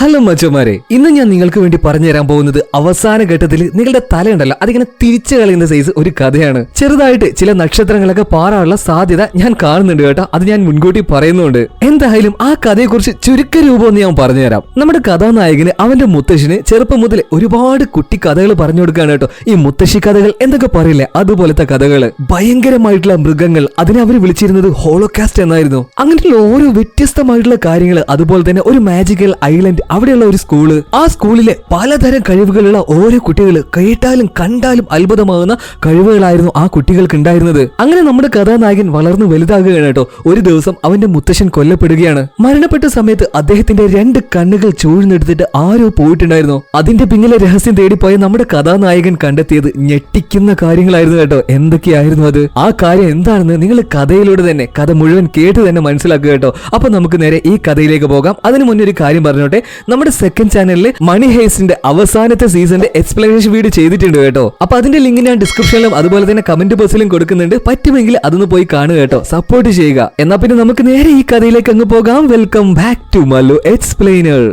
Hello മച്ചമാരെ, ഇന്ന് ഞാൻ നിങ്ങൾക്ക് വേണ്ടി പറഞ്ഞു തരാൻ പോകുന്നത് അവസാന ഘട്ടത്തിൽ നിങ്ങളുടെ തലയുണ്ടല്ലോ അതിങ്ങനെ തിരിച്ചു കളയുന്ന സൈസ് ഒരു കഥയാണ്. ചെറുതായിട്ട് ചില നക്ഷത്രങ്ങളൊക്കെ പാറാനുള്ള സാധ്യത ഞാൻ കാണുന്നുണ്ട് കേട്ടോ. അത് ഞാൻ മുൻകൂട്ടി പറയുന്നുണ്ട്. എന്തായാലും ആ കഥയെക്കുറിച്ച് ചുരുക്ക രൂപം ഒന്ന് ഞാൻ പറഞ്ഞുതരാം. നമ്മുടെ കഥാനായകന് അവന്റെ മുത്തശ്ശിന് ചെറുപ്പം മുതൽ ഒരുപാട് കുട്ടി കഥകൾ പറഞ്ഞു കൊടുക്കുകയാണ് കേട്ടോ. ഈ മുത്തശ്ശി കഥകൾ എന്തൊക്കെ പറയില്ലേ, അതുപോലത്തെ കഥകള്. ഭയങ്കരമായിട്ടുള്ള മൃഗങ്ങൾ, അതിനെ അവർ വിളിച്ചിരുന്നത് ഹോളോകാസ്റ്റ് എന്നായിരുന്നു. അങ്ങനെയുള്ള ഓരോ വ്യത്യസ്തമായിട്ടുള്ള കാര്യങ്ങൾ, അതുപോലെ തന്നെ ഒരു മാജിക്കൽ ഐലൻഡ്, അവിടെയുള്ള ഒരു സ്കൂള്, ആ സ്കൂളിലെ പലതരം കഴിവുകളുള്ള ഓരോ കുട്ടികൾ, കേട്ടാലും കണ്ടാലും അത്ഭുതമാകുന്ന കഴിവുകളായിരുന്നു ആ കുട്ടികൾക്ക് ഉണ്ടായിരുന്നത്. അങ്ങനെ നമ്മുടെ കഥാനായകൻ വളർന്നു വലുതാകുകയാണ് കേട്ടോ. ഒരു ദിവസം അവന്റെ മുത്തശ്ശൻ കൊല്ലപ്പെടുകയാണ്. മരണപ്പെട്ട സമയത്ത് അദ്ദേഹത്തിന്റെ 2 കണ്ണുകൾ ചൂഴ്ന്നെടുത്തിട്ട് ആരോ പോയിട്ടുണ്ടായിരുന്നു. അതിന്റെ പിന്നിലെ രഹസ്യം തേടിപ്പോയ നമ്മുടെ കഥാനായകൻ കണ്ടെത്തിയത് ഞെട്ടിക്കുന്ന കാര്യങ്ങളായിരുന്നു കേട്ടോ. എന്തൊക്കെയായിരുന്നു അത്? ആ കാര്യം എന്താണെന്ന് നിങ്ങൾ കഥയിലൂടെ തന്നെ, കഥ മുഴുവൻ കേട്ട് തന്നെ മനസ്സിലാക്കുക കേട്ടോ. അപ്പൊ നമുക്ക് നേരെ ഈ കഥയിലേക്ക് പോകാം. അതിന് മുന്നേ ഒരു കാര്യം പറഞ്ഞോട്ടെ, നമ്മുടെ സെക്കൻഡ് ചാനലിൽ മണി ഹേസ്റ്റിന്റെ അവസാനത്തെ സീസണിന്റെ എക്സ്പ്ലനേഷൻ വീഡിയോ ചെയ്തിട്ടുണ്ട് കേട്ടോ. അപ്പൊ അതിന്റെ ലിങ്ക് ഞാൻ ഡിസ്ക്രിപ്ഷനിലും അതുപോലെ തന്നെ കമന്റ് ബോക്സിലും കൊടുക്കുന്നുണ്ട്. പറ്റുമെങ്കിൽ അതൊന്ന് പോയി കാണുക കേട്ടോ, സപ്പോർട്ട് ചെയ്യുക. എന്നാ പിന്നെ നമുക്ക് നേരെ ഈ കഥയിലേക്ക് അങ്ങ് പോകാം. Welcome back to Mallu Explainer.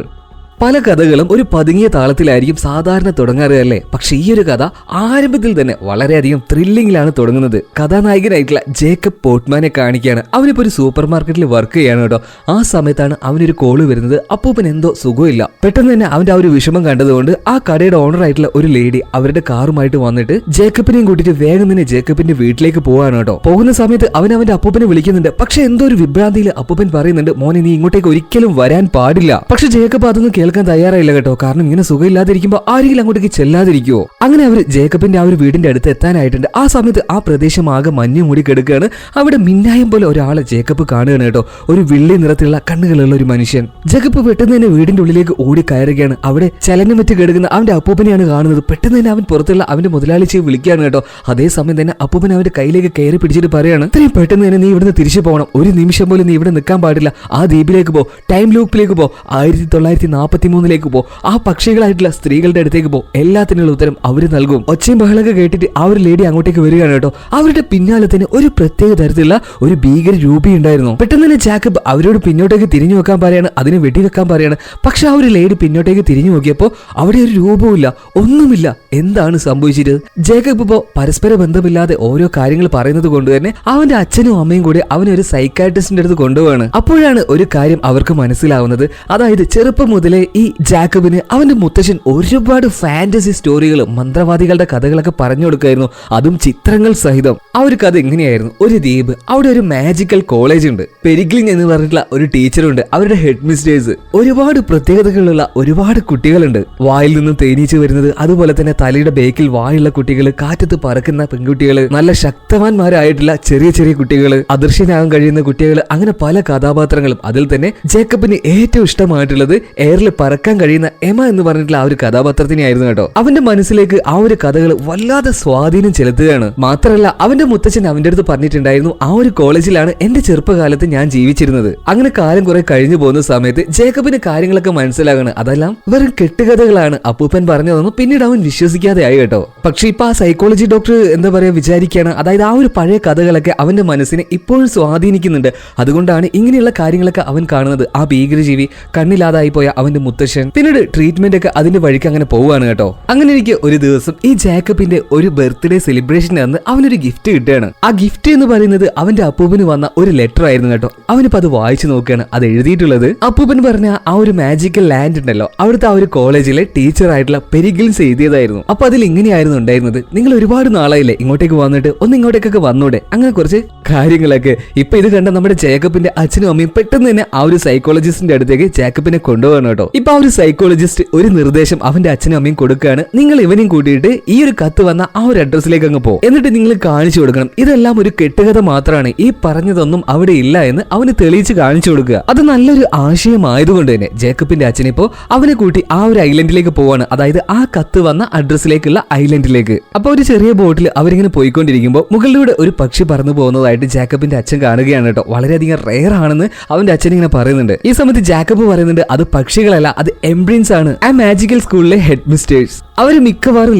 പല കഥകളും ഒരു പതുങ്ങിയ താളത്തിലായിരിക്കും സാധാരണ തുടങ്ങാറുകയല്ലേ. പക്ഷെ ഈ ഒരു കഥ ആരംഭത്തിൽ തന്നെ വളരെയധികം ത്രില്ലിംഗിലാണ് തുടങ്ങുന്നത്. കഥാനായകനായിട്ടുള്ള ജേക്കബ് പോർട്ട്മാനെ കാണിക്കുകയാണ്. അവനിപ്പോ ഒരു സൂപ്പർ മാർക്കറ്റിൽ വർക്ക് ചെയ്യാണ് കേട്ടോ. ആ സമയത്താണ് അവനൊരു കോള് വരുന്നത്. അപ്പൂപ്പൻ എന്തോ സുഖമില്ല. പെട്ടെന്ന് തന്നെ അവന്റെ ആ ഒരു വിഷമം കണ്ടതുകൊണ്ട് ആ കടയുടെ ഓണർ ആയിട്ടുള്ള ഒരു ലേഡി അവരുടെ കാറുമായിട്ട് വന്നിട്ട് ജേക്കബിനെയും കൂട്ടിയിട്ട് വേഗം തന്നെ ജേക്കബിന്റെ വീട്ടിലേക്ക് പോവാണ് കേട്ടോ. പോകുന്ന സമയത്ത് അവന്റെ അപ്പൂപ്പനെ വിളിക്കുന്നുണ്ട്. പക്ഷെ എന്തോ ഒരു വിഭ്രാന്തിയിൽ അപ്പൂപ്പൻ പറയുന്നുണ്ട്, മോനെ നീ ഇങ്ങോട്ടേക്ക് ഒരിക്കലും വരാൻ പാടില്ല. പക്ഷെ ജേക്കബ് അതൊന്നും കേൾക്കാൻ തയ്യാറായില്ല കേട്ടോ. കാരണം ഇങ്ങനെ സുഖമില്ലാതിരിക്കുമ്പോ ആരെങ്കിലും അങ്ങോട്ടേക്ക് ചെല്ലാതിരിക്കുവോ? അങ്ങനെ അവർ ജേക്കബിന്റെ ആ ഒരു വീടിന്റെ അടുത്ത് എത്താനായിട്ടുണ്ട്. ആ സമയത്ത് ആ പ്രദേശം ആകെ മഞ്ഞു മൂടി കിടക്കുകയാണ്. അവിടെ മിന്നായം പോലെ ഒരാളെ ജേക്കബ് കാണുകയാണ് കേട്ടോ. ഒരു വെള്ളി നിറത്തിലുള്ള കണ്ണുകളുള്ള ഒരു മനുഷ്യൻ. ജേക്കബ് പെട്ടെന്ന് തന്നെ വീടിന്റെ ഉള്ളിലേക്ക് ഓടി കയറുകയാണ്. അവിടെ ചലനമറ്റ് കിടക്കുന്ന അവന്റെ അപ്പൂപ്പനെയാണ് കാണുന്നത്. പെട്ടെന്ന് തന്നെ അവൻ പുറത്തുള്ള അവന്റെ മുതലാളിച്ചയെ വിളിക്കുകയാണ് കേട്ടോ. അതേസമയം തന്നെ അപ്പൂപ്പൻ അവന്റെ കയ്യിലേക്ക് കയറി പിടിച്ചിട്ട് പറയാണ്, ഇത്രയും പെട്ടെന്ന് തന്നെ നീ ഇവിടുന്ന് തിരിച്ചു പോകണം. ഒരു നിമിഷം പോലും നീ ഇവിടെ നിൽക്കാൻ പാടില്ല. ആ ദ്വീപിലേക്ക് പോ, ടൈം ലൂപ്പിലേക്ക് പോ, 1943 പോ, ആ പക്ഷികളായിട്ടുള്ള സ്ത്രീകളുടെ അടുത്തേക്ക് പോ. എല്ലാത്തിനുള്ള ഉത്തരം അവര് നൽകും. ഒച്ചയും ബഹളൊക്കെ കേട്ടിട്ട് ആ ഒരു ലേഡി അങ്ങോട്ടേക്ക് വരികയാണ് കേട്ടോ. അവരുടെ പിന്നാലെ തന്നെ ഒരു പ്രത്യേക തരത്തിലുള്ള ഒരു ഭീകര രൂപി ഉണ്ടായിരുന്നു. പെട്ടെന്ന് തന്നെ ജാക്കബ് അവരോട് പിന്നോട്ടേക്ക് തിരിഞ്ഞു വെക്കാൻ പറയാണ്, അതിനെ വെടിവെക്കാൻ പറയാണ്. പക്ഷെ ആ ഒരു ലേഡി പിന്നോട്ടേക്ക് തിരിഞ്ഞു നോക്കിയപ്പോ അവിടെ ഒരു രൂപവുമില്ല, ഒന്നുമില്ല. എന്താണ് സംഭവിച്ചത്? ജേക്കബ് ഇപ്പോ പരസ്പര ബന്ധമില്ലാതെ ഓരോ കാര്യങ്ങൾ പറയുന്നത് കൊണ്ട് തന്നെ അവന്റെ അച്ഛനും അമ്മയും കൂടി അവനെ ഒരു സൈക്കാട്രിസ്റ്റിന്റെ അടുത്ത് കൊണ്ടുപോവാണ്. അപ്പോഴാണ് ഒരു കാര്യം അവർക്ക് മനസ്സിലാവുന്നത്. അതായത് ചെറുപ്പം മുതലേ ഈ ജാക്കബിന് അവന്റെ മുത്തശ്ശൻ ഒരുപാട് ഫാന്റസി സ്റ്റോറികൾ, മന്ത്രവാദികളുടെ കഥകളൊക്കെ പറഞ്ഞു കൊടുക്കായിരുന്നു, അതും ചിത്രങ്ങൾ സഹിതം. ആ ഒരു കഥ എങ്ങനെയായിരുന്നു? ഒരു ദ്വീപ്, അവിടെ ഒരു മാജിക്കൽ കോളേജ് ഉണ്ട്. പെരിഗ്ലിൻ എന്ന് പറഞ്ഞിട്ടുള്ള ഒരു ടീച്ചറുണ്ട്. അവരുടെ ഹെഡ് മിസ്റ്റേഴ്സ്, ഒരുപാട് പ്രത്യേകതകളുള്ള ഒരുപാട് കുട്ടികളുണ്ട്. വായിൽ നിന്നും തേനീച്ച് വരുന്നത്, അതുപോലെ തന്നെ തലയുടെ ബേക്കിൽ വായുള്ള കുട്ടികൾ, കാറ്റത്ത് പറക്കുന്ന പെൺകുട്ടികൾ, നല്ല ശക്തവാന്മാരായിട്ടുള്ള ചെറിയ ചെറിയ കുട്ടികൾ, അദൃശ്യനാകാൻ കഴിയുന്ന കുട്ടികൾ, അങ്ങനെ പല കഥാപാത്രങ്ങളും. അതിൽ തന്നെ ജേക്കബിന് ഏറ്റവും ഇഷ്ടമായിട്ടുള്ളത് എയറിൽ പറക്കാൻ കഴിയുന്ന എമ എന്ന് പറഞ്ഞിട്ടുള്ള ആ ഒരു കഥാപാത്രത്തിനെയായിരുന്നു കേട്ടോ. അവന്റെ മനസ്സിലേക്ക് ആ ഒരു കഥകൾ വല്ലാതെ സ്വാധീനം ചെലുത്തുകയാണ്. മാത്രമല്ല അവന്റെ മുത്തച്ഛൻ അവന്റെ അടുത്ത് പറഞ്ഞിട്ടുണ്ടായിരുന്നു, ആ ഒരു കോളേജിലാണ് എന്റെ ചെറുപ്പകാലത്ത് ഞാൻ ജീവിച്ചിരുന്നത്. അങ്ങനെ കാലം കുറെ കഴിഞ്ഞു പോകുന്ന സമയത്ത് ജേക്കബിന് കാര്യങ്ങളൊക്കെ മനസ്സിലാകണം, അതെല്ലാം വെറും കെട്ടുകഥകളാണ്, അപ്പൂപ്പൻ പറഞ്ഞതൊന്നും. പിന്നീട് അവൻ വിശ്വസിക്കാതെ ആയി കേട്ടോ. പക്ഷെ ഇപ്പൊ ആ സൈക്കോളജി ഡോക്ടർ എന്താ പറയാ വിചാരിക്കുകയാണ്, അതായത് ആ ഒരു പഴയ കഥകളൊക്കെ അവന്റെ മനസ്സിനെ ഇപ്പോഴും സ്വാധീനിക്കുന്നുണ്ട്. അതുകൊണ്ടാണ് ഇങ്ങനെയുള്ള കാര്യങ്ങളൊക്കെ അവൻ കാണുന്നത്. ആ ഭീകരജീവി, കണ്ണില്ലാതായി പോയ അവന്റെ മുത്തശ്ശൻ, പിന്നീട് ട്രീറ്റ്മെന്റ് ഒക്കെ അതിന്റെ വഴിക്ക് അങ്ങനെ പോവുകയാണ് കേട്ടോ. അങ്ങനെ എനിക്ക് ഒരു ദിവസം ഈ ജാക്കബിന്റെ ഒരു ബർത്ത്ഡേ സെലിബ്രേഷൻ അന്ന് അവനൊരു ഗിഫ്റ്റ് കിട്ടുകയാണ്. ആ ഗിഫ്റ്റ് എന്ന് പറയുന്നത് അവന്റെ അപ്പൂപ്പന് വന്ന ഒരു ലെറ്റർ ആയിരുന്നു കേട്ടോ. അവനിപ്പോ അത് വായിച്ചു നോക്കുകയാണ്. അത് എഴുതിയിട്ടുള്ളത് അപ്പൂപ്പൻ പറഞ്ഞ ആ ഒരു മാജിക്കൽ ലാൻഡ് ഉണ്ടല്ലോ, അവിടുത്തെ ആ ഒരു കോളേജിലെ ടീച്ചർ ആയിട്ടുള്ള പെരിഗ്ലിൻസ് എഴുതിയതായിരുന്നു. അപ്പൊ അതിൽ ഇങ്ങനെയായിരുന്നു ഉണ്ടായിരുന്നത്, നിങ്ങൾ ഒരുപാട് നാളായില്ലേ ഇങ്ങോട്ടേക്ക് വന്നിട്ട്, ഒന്ന് ഇങ്ങോട്ടേക്കൊക്കെ വന്നൂടെ, അങ്ങനെ കുറച്ച് കാര്യങ്ങളൊക്കെ. ഇപ്പൊ ഇത് കണ്ട നമ്മുടെ ജേക്കബിന്റെ അച്ഛനും അമ്മയും പെട്ടെന്ന് തന്നെ ആ ഒരു സൈക്കോളജിസ്റ്റിന്റെ അടുത്തേക്ക് ജേക്കബിനെ കൊണ്ടുപോകണം കേട്ടോ. ഇപ്പൊ ആ ഒരു സൈക്കോളജിസ്റ്റ് ഒരു നിർദ്ദേശം അവന്റെ അച്ഛനും അമ്മയും കൊടുക്കുകയാണ്, നിങ്ങൾ ഇവനെയും കൂട്ടിയിട്ട് ഈ ഒരു കത്ത് വന്ന ആ ഒരു അഡ്രസ്സിലേക്ക് അങ്ങ് പോകും. എന്നിട്ട് നിങ്ങൾ കാണിച്ചു കൊടുക്കണം, ഇതെല്ലാം ഒരു കെട്ടുകഥ മാത്രമാണ്, ഈ പറഞ്ഞതൊന്നും അവിടെ ഇല്ല എന്ന് അവന് തെളിയിച്ച് കാണിച്ചു കൊടുക്കുക. അത് നല്ലൊരു ആശയമായതുകൊണ്ട് തന്നെ ജേക്കബിന്റെ അച്ഛനിപ്പോ അവനെ കൂട്ടി ആ ഒരു ഐലൻഡിലേക്ക് പോവാണ്. അതായത് ആ കത്ത് വന്ന അഡ്രസ്സിലേക്കുള്ള ഐലൻഡിലേക്ക്. അപ്പൊ ഒരു ചെറിയ ബോട്ടിൽ അവരിങ്ങനെ പോയിക്കൊണ്ടിരിക്കുമ്പോൾ മുകളിലൂടെ ഒരു പക്ഷി പറന്നു പോകുന്നതായിട്ട് ജാക്കബിന്റെ അച്ഛൻ കാണുകയാണ് കേട്ടോ. വളരെയധികം റെയർ ആണെന്ന് അവന്റെ അച്ഛൻ ഇങ്ങനെ പറയുന്നുണ്ട്. ഈ സമയത്ത് ജാക്കബ് പറയുന്നുണ്ട്, അത് പക്ഷികളല്ല, അത് എംബ്രിൻസ് ആണ്, ആ മാജിക്കൽ സ്കൂളിലെ ഹെഡ് മിസ്റ്റേഴ്സ്. അവർ മിക്കവാറും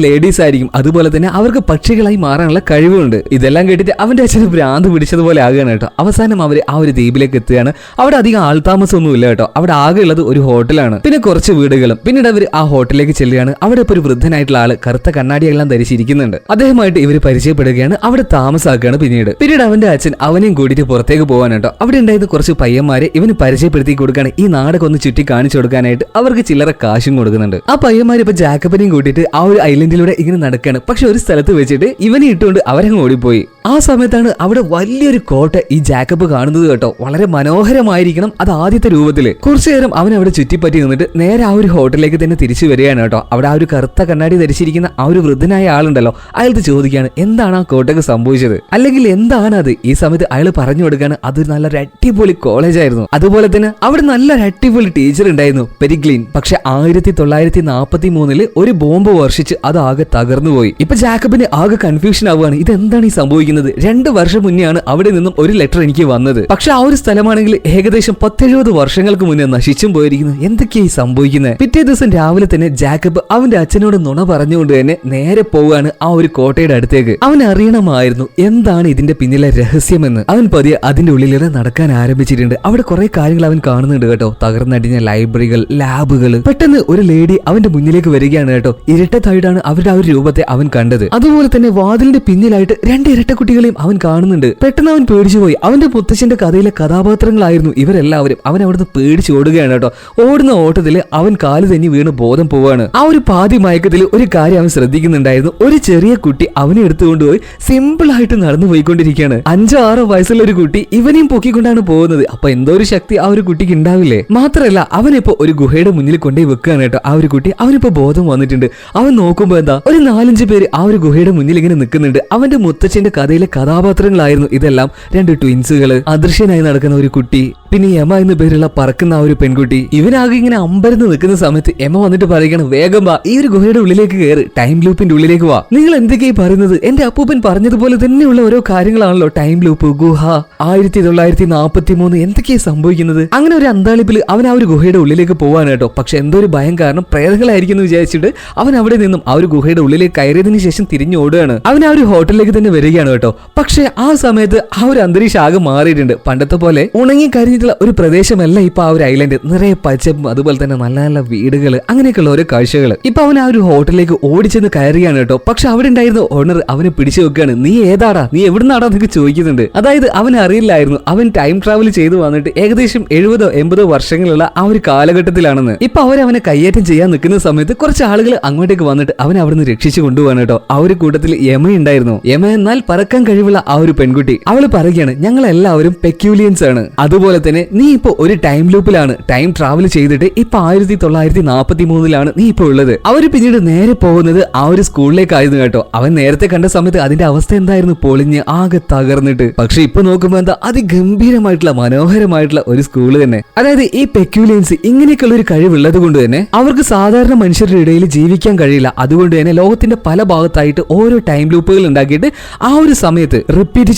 ലേഡീസ് ആയിരിക്കും, അതുപോലെ തന്നെ അവർക്ക് പക്ഷികളായി മാറാനുള്ള കഴിവുണ്ട്. ഇതെല്ലാം കേട്ടിട്ട് അവന്റെ അച്ഛന് ഭ്രാന്ത് പിടിച്ചതുപോലെ ആകുകയാണ് കേട്ടോ. അവസാനം അവർ ആ ഒരു ദ്വീപിലേക്ക് എത്തുകയാണ്. അവിടെ അധികം ആൾതാമസമൊന്നും ഇല്ല കേട്ടോ. അവിടെ ആകെ ഉള്ളത് ഒരു ഹോട്ടലാണ്, പിന്നെ കുറച്ച് വീടുകളും. പിന്നീട് അവർ ആ ഹോട്ടലിലേക്ക് ചെല്ലുകയാണ്. അവിടെ ഇപ്പോൾ ഒരു വൃദ്ധനായിട്ടുള്ള ആള് കറുത്ത കണ്ണാടിയെല്ലാം ധരിച്ചിരിക്കുന്നുണ്ട്. അദ്ദേഹമായിട്ട് ഇവർ പരിചയപ്പെടുകയാണ്, അവിടെ താമസാക്കുകയാണ്. പിന്നീട് അവന്റെ അച്ഛൻ അവനെയും കൂട്ടിയിട്ട് പുറത്തേക്ക് പോകാൻ കേട്ടോ. അവിടെ ഉണ്ടായിരുന്ന കുറച്ച് പയ്യന്മാരെ ഇവന് പരിചയപ്പെടുത്തി കൊടുക്കുകയാണ്. ഈ നാടൊക്കെ ഒന്ന് ചുറ്റി കാണിച്ചു കൊടുക്കാനായിട്ട് അവർക്ക് ചില്ലറ കാശും കൊടുക്കുന്നുണ്ട്. ആ പയ്യന്മാർ ഇപ്പൊ ജാക്കബിനെയും കൂട്ടിയിട്ട് ആ ഒരു ഐലൻഡിലൂടെ ഇങ്ങനെ നടക്കുകയാണ്. പക്ഷെ ഒരു സ്ഥലത്ത് വെച്ചിട്ട് ഇവനെ ഇട്ടുകൊണ്ട് അവരങ്ങ് ഓടിപ്പോയി. ആ സമയത്താണ് അവിടെ വലിയൊരു കോട്ട ഈ ജാക്കബ് കാണുന്നത് കേട്ടോ. വളരെ മനോഹരമായിരിക്കണം അത് ആദ്യത്തെ രൂപത്തില്. കുറച്ചു നേരം അവൻ അവിടെ ചുറ്റിപ്പറ്റി നിന്നിട്ട് നേരെ ആ ഒരു ഹോട്ടലിലേക്ക് തന്നെ തിരിച്ചു വരികയാണ് കേട്ടോ. അവിടെ ആ ഒരു കറുത്ത കണ്ണാടി ധരിച്ചിരിക്കുന്ന ആ ഒരു വൃദ്ധനായ ആളുണ്ടല്ലോ, അയാൾക്ക് ചോദിക്കുകയാണ് എന്താണ് ആ കോട്ടയ്ക്ക് സംഭവിച്ചത്, അല്ലെങ്കിൽ എന്താണ് അത്. ഈ സമയത്ത് അയാൾ പറഞ്ഞു കൊടുക്കുകയാണ് അതൊരു നല്ലൊരു അടിപൊളി കോളേജ് ആയിരുന്നു, അതുപോലെ തന്നെ അവിടെ നല്ലൊരു അടിപൊളി ടീച്ചർ ഉണ്ടായിരുന്നു പെരിഗ്ലിൻ. പക്ഷെ 1943 ഒരു ബോംബ് വർഷിച്ച് അത് ആകെ തകർന്നുപോയി. ഇപ്പൊ ജാക്കബിന് ആകെ കൺഫ്യൂഷൻ ആവുകയാണ്, ഇതെന്താണ് ഈ സംഭവിക്കുന്നത്. 2 വർഷം മുന്നെയാണ് അവിടെ നിന്നും ഒരു ലെറ്റർ എനിക്ക് വന്നത്, പക്ഷെ ആ ഒരു സ്ഥലമാണെങ്കിൽ ഏകദേശം 10-70 വർഷങ്ങൾക്ക് മുന്നേ നശിച്ചും പോയിരിക്കുന്നു. എന്തൊക്കെയായി സംഭവിക്കുന്നത്. പിറ്റേ ദിവസം രാവിലെ തന്നെ ജാക്കബ് അവന്റെ അച്ഛനോട് നുണ പറഞ്ഞുകൊണ്ട് തന്നെ നേരെ പോവുകയാണ് ആ ഒരു കോട്ടയുടെ അടുത്തേക്ക്. അവൻ അറിയണമായിരുന്നു എന്താണ് ഇതിന്റെ പിന്നിലെ രഹസ്യമെന്ന്. അവൻ പതിയെ അതിന്റെ ഉള്ളിലൂടെ നടക്കാൻ ആരംഭിച്ചിട്ടുണ്ട്. അവിടെ കുറെ കാര്യങ്ങൾ അവൻ കാണുന്നുണ്ട് കേട്ടോ. തകർന്നടിഞ്ഞ ലൈബ്രറികൾ, ലാബുകൾ. പെട്ടെന്ന് ഒരു ലേഡി അവന്റെ മുന്നിലേക്ക് വരികയാണ് കേട്ടോ. ഇരട്ടത്തായിട്ടാണ് അവരുടെ ആ ഒരു രൂപത്തെ അവൻ കണ്ടത്. അതുപോലെ തന്നെ വാതിലിന്റെ പിന്നിലായിട്ട് 2 ഇരട്ടക്കുട്ടികളെയും അവൻ കാണുന്നുണ്ട്. പെട്ടെന്ന് അവൻ പേടിച്ചുപോയി. അവന്റെ മുത്തച്ഛന്റെ കഥയിലെ കഥാപാത്രങ്ങളായിരുന്നു ഇവരെല്ലാവരും. അവൻ അവിടുന്ന് പേടിച്ച് ഓടുകയാണ് കേട്ടോ. ഓടുന്ന ഓട്ടത്തിൽ അവൻ കാല് തന്നെ വീണ് ബോധം പോവാണ്. ആ ഒരു പാതി മയക്കത്തിൽ ഒരു കാര്യം അവൻ ശ്രദ്ധിക്കുന്നുണ്ടായിരുന്നു. ഒരു ചെറിയ കുട്ടി അവനെ എടുത്തുകൊണ്ടുപോയി സിമ്പിൾ ആയിട്ട് നടന്നു പോയിക്കൊണ്ടിരിക്കുകയാണ്. 5-6 വയസ്സുള്ള ഒരു കുട്ടി ഇവനെയും പൊക്കിക്കൊണ്ടാണ് പോകുന്നത്. അപ്പൊ എന്തോ ഒരു ശക്തി ആ ഒരു കുട്ടിക്ക് ഉണ്ടാവില്ലേ. മാത്രല്ല അവനിപ്പോ ഒരു ഗുഹയുടെ മുന്നിൽ കൊണ്ടുപോയി വെക്കുകയാണ് കേട്ടോ. ആ ഒരു കുട്ടി അവനിപ്പോ ബോധം വന്നിട്ടുണ്ട്. അവൻ നോക്കുമ്പോ എന്താ ഒരു 4-5 പേര് ആ ഒരു ഗുഹയുടെ മുന്നിൽ ഇങ്ങനെ നിൽക്കുന്നുണ്ട്. അവന്റെ മുത്തച്ഛന്റെ കഥയിലെ കഥാപാത്രങ്ങളായിരുന്നു ഇതെല്ലാം. 2 ട്വിൻസുകള്, അദൃശ്യനായി നടക്കുന്ന ഒരു കുട്ടി, പിന്നെ എമ എന്ന് പേരുള്ള പറക്കുന്ന ആ ഒരു പെൺകുട്ടി. ഇവനാകെ ഇങ്ങനെ അമ്പരന്ന് നിൽക്കുന്ന സമയത്ത് എമ വന്നിട്ട് പറയുകയാണ് വേഗം വാ, ഈ ഒരു ഗുഹയുടെ ഉള്ളിലേക്ക് കയറി, ടൈം ലൂപ്പിന്റെ ഉള്ളിലേക്ക് വാ. നിങ്ങൾ എന്തൊക്കെയായി പറയുന്നത്? എന്റെ അപ്പൂപ്പൻ പറഞ്ഞതുപോലെ തന്നെയുള്ള ഓരോ കാര്യങ്ങളാണല്ലോ. ടൈം ലൂപ്പ്, ഗുഹ, 1943 എന്തൊക്കെയായി സംഭവിക്കുന്നത്. അങ്ങനെ ഒരു അന്താളിപ്പിൽ അവൻ ആ ഒരു ഗുഹയുടെ ഉള്ളിലേക്ക് പോവാൻ കേട്ടോ. പക്ഷെ എന്തോ ഒരു ഭയം കാരണം പ്രേതങ്ങളായിരിക്കും എന്ന് വിചാരിച്ചിട്ട് അവൻ അവിടെ നിന്നും ആ ഒരു ഗുഹയുടെ ഉള്ളിലേക്ക് കയറിയതിനു ശേഷം തിരിഞ്ഞു ഓടുകയാണ്. അവൻ ആ ഒരു ഹോട്ടലിലേക്ക് തന്നെ വരികയാണ് കേട്ടോ. പക്ഷെ ആ സമയത്ത് ആ ഒരു അന്തരീക്ഷം ആകെ മാറിയിട്ടുണ്ട്. പണ്ടത്തെ പോലെ ഉണങ്ങി കരിഞ്ഞിട്ടുള്ള ഒരു പ്രദേശമല്ല ഇപ്പൊ ആ ഒരു ഐലൻഡ്. നിറയെ പച്ചപ്പും അതുപോലെ തന്നെ നല്ല നല്ല വീടുകൾ, അങ്ങനെയൊക്കെയുള്ള ഓരോ കാഴ്ചകൾ. ഇപ്പൊ അവൻ ആ ഒരു ഹോട്ടലിലേക്ക് ഓടിച്ചെന്ന് കയറുകയാണ് കേട്ടോ. പക്ഷെ അവിടെ ഉണ്ടായിരുന്ന ഓണർ അവനെ പിടിച്ചു വെക്കുകയാണ്. നീ ഏതാടാ, നീ എവിടുന്നാടാ എന്നൊക്കെ ചോദിക്കുന്നുണ്ട്. അതായത് അവൻ അറിയില്ലായിരുന്നു അവൻ ടൈം ട്രാവൽ ചെയ്തു വന്നിട്ട് ഏകദേശം 70-80 വർഷങ്ങളുള്ള ആ ഒരു കാലഘട്ടത്തിലാണെന്ന്. ഇപ്പൊ അവനെ കയ്യേറ്റം ചെയ്യാൻ നിൽക്കുന്ന സമയത്ത് കുറച്ച് ആളുകൾ അങ്ങോട്ടേക്ക് വന്നിട്ട് അവനെ അവിടുന്ന് രക്ഷിച്ചു കൊണ്ടുപോകാൻ കേട്ടോ. ആ ഒരു കൂട്ടത്തിൽ യമ ഉണ്ടായിരുന്നു. യമ എന്നാൽ പറക്കാൻ കഴിവുള്ള ആ ഒരു പെൺകുട്ടി. അവള് പറയുകയാണ് ഞങ്ങൾ എല്ലാവരും പെക്യൂലിയൻസ് ആണ്, അതുപോലെ തന്നെ നീ ഇപ്പൊ ഒരു ടൈം ലൂപ്പിലാണ് ടൈം ട്രാവൽ ചെയ്തിട്ട് ഇപ്പൊ 1943 നീ ഇപ്പൊ ഉള്ളത്. അവര് പിന്നീട് നേരെ പോകുന്നത് ആ ഒരു സ്കൂളിലേക്കായിരുന്നു കേട്ടോ. അവൻ നേരത്തെ കണ്ട സമയത്ത് അതിന്റെ അവസ്ഥ എന്തായിരുന്നു, പൊളിഞ്ഞ് ആകെ തകർന്നിട്ട്. പക്ഷെ ഇപ്പൊ നോക്കുമ്പോ എന്താ അതിഗംഭീരമായിട്ടുള്ള മനോഹരമായിട്ടുള്ള ഒരു സ്കൂള് തന്നെ. അതായത് ഈ പെക്യൂലിയൻസ് ഇങ്ങനെയൊക്കെയുള്ള ഒരു കഴിവുള്ളത് കൊണ്ട് തന്നെ അവർക്ക് സാധാരണ മനുഷ്യരുടെ ഇടയിൽ ജീവിക്കാൻ കഴിയില്ല. അതുകൊണ്ട് തന്നെ ലോകത്തിന്റെ പല ഭാഗത്തായിട്ട് ഓരോ ടൈം ലൂപ്പുകൾ ഉണ്ടാക്കിയിട്ട് ആ ഒരു സമയത്ത് റിപ്പീറ്റ്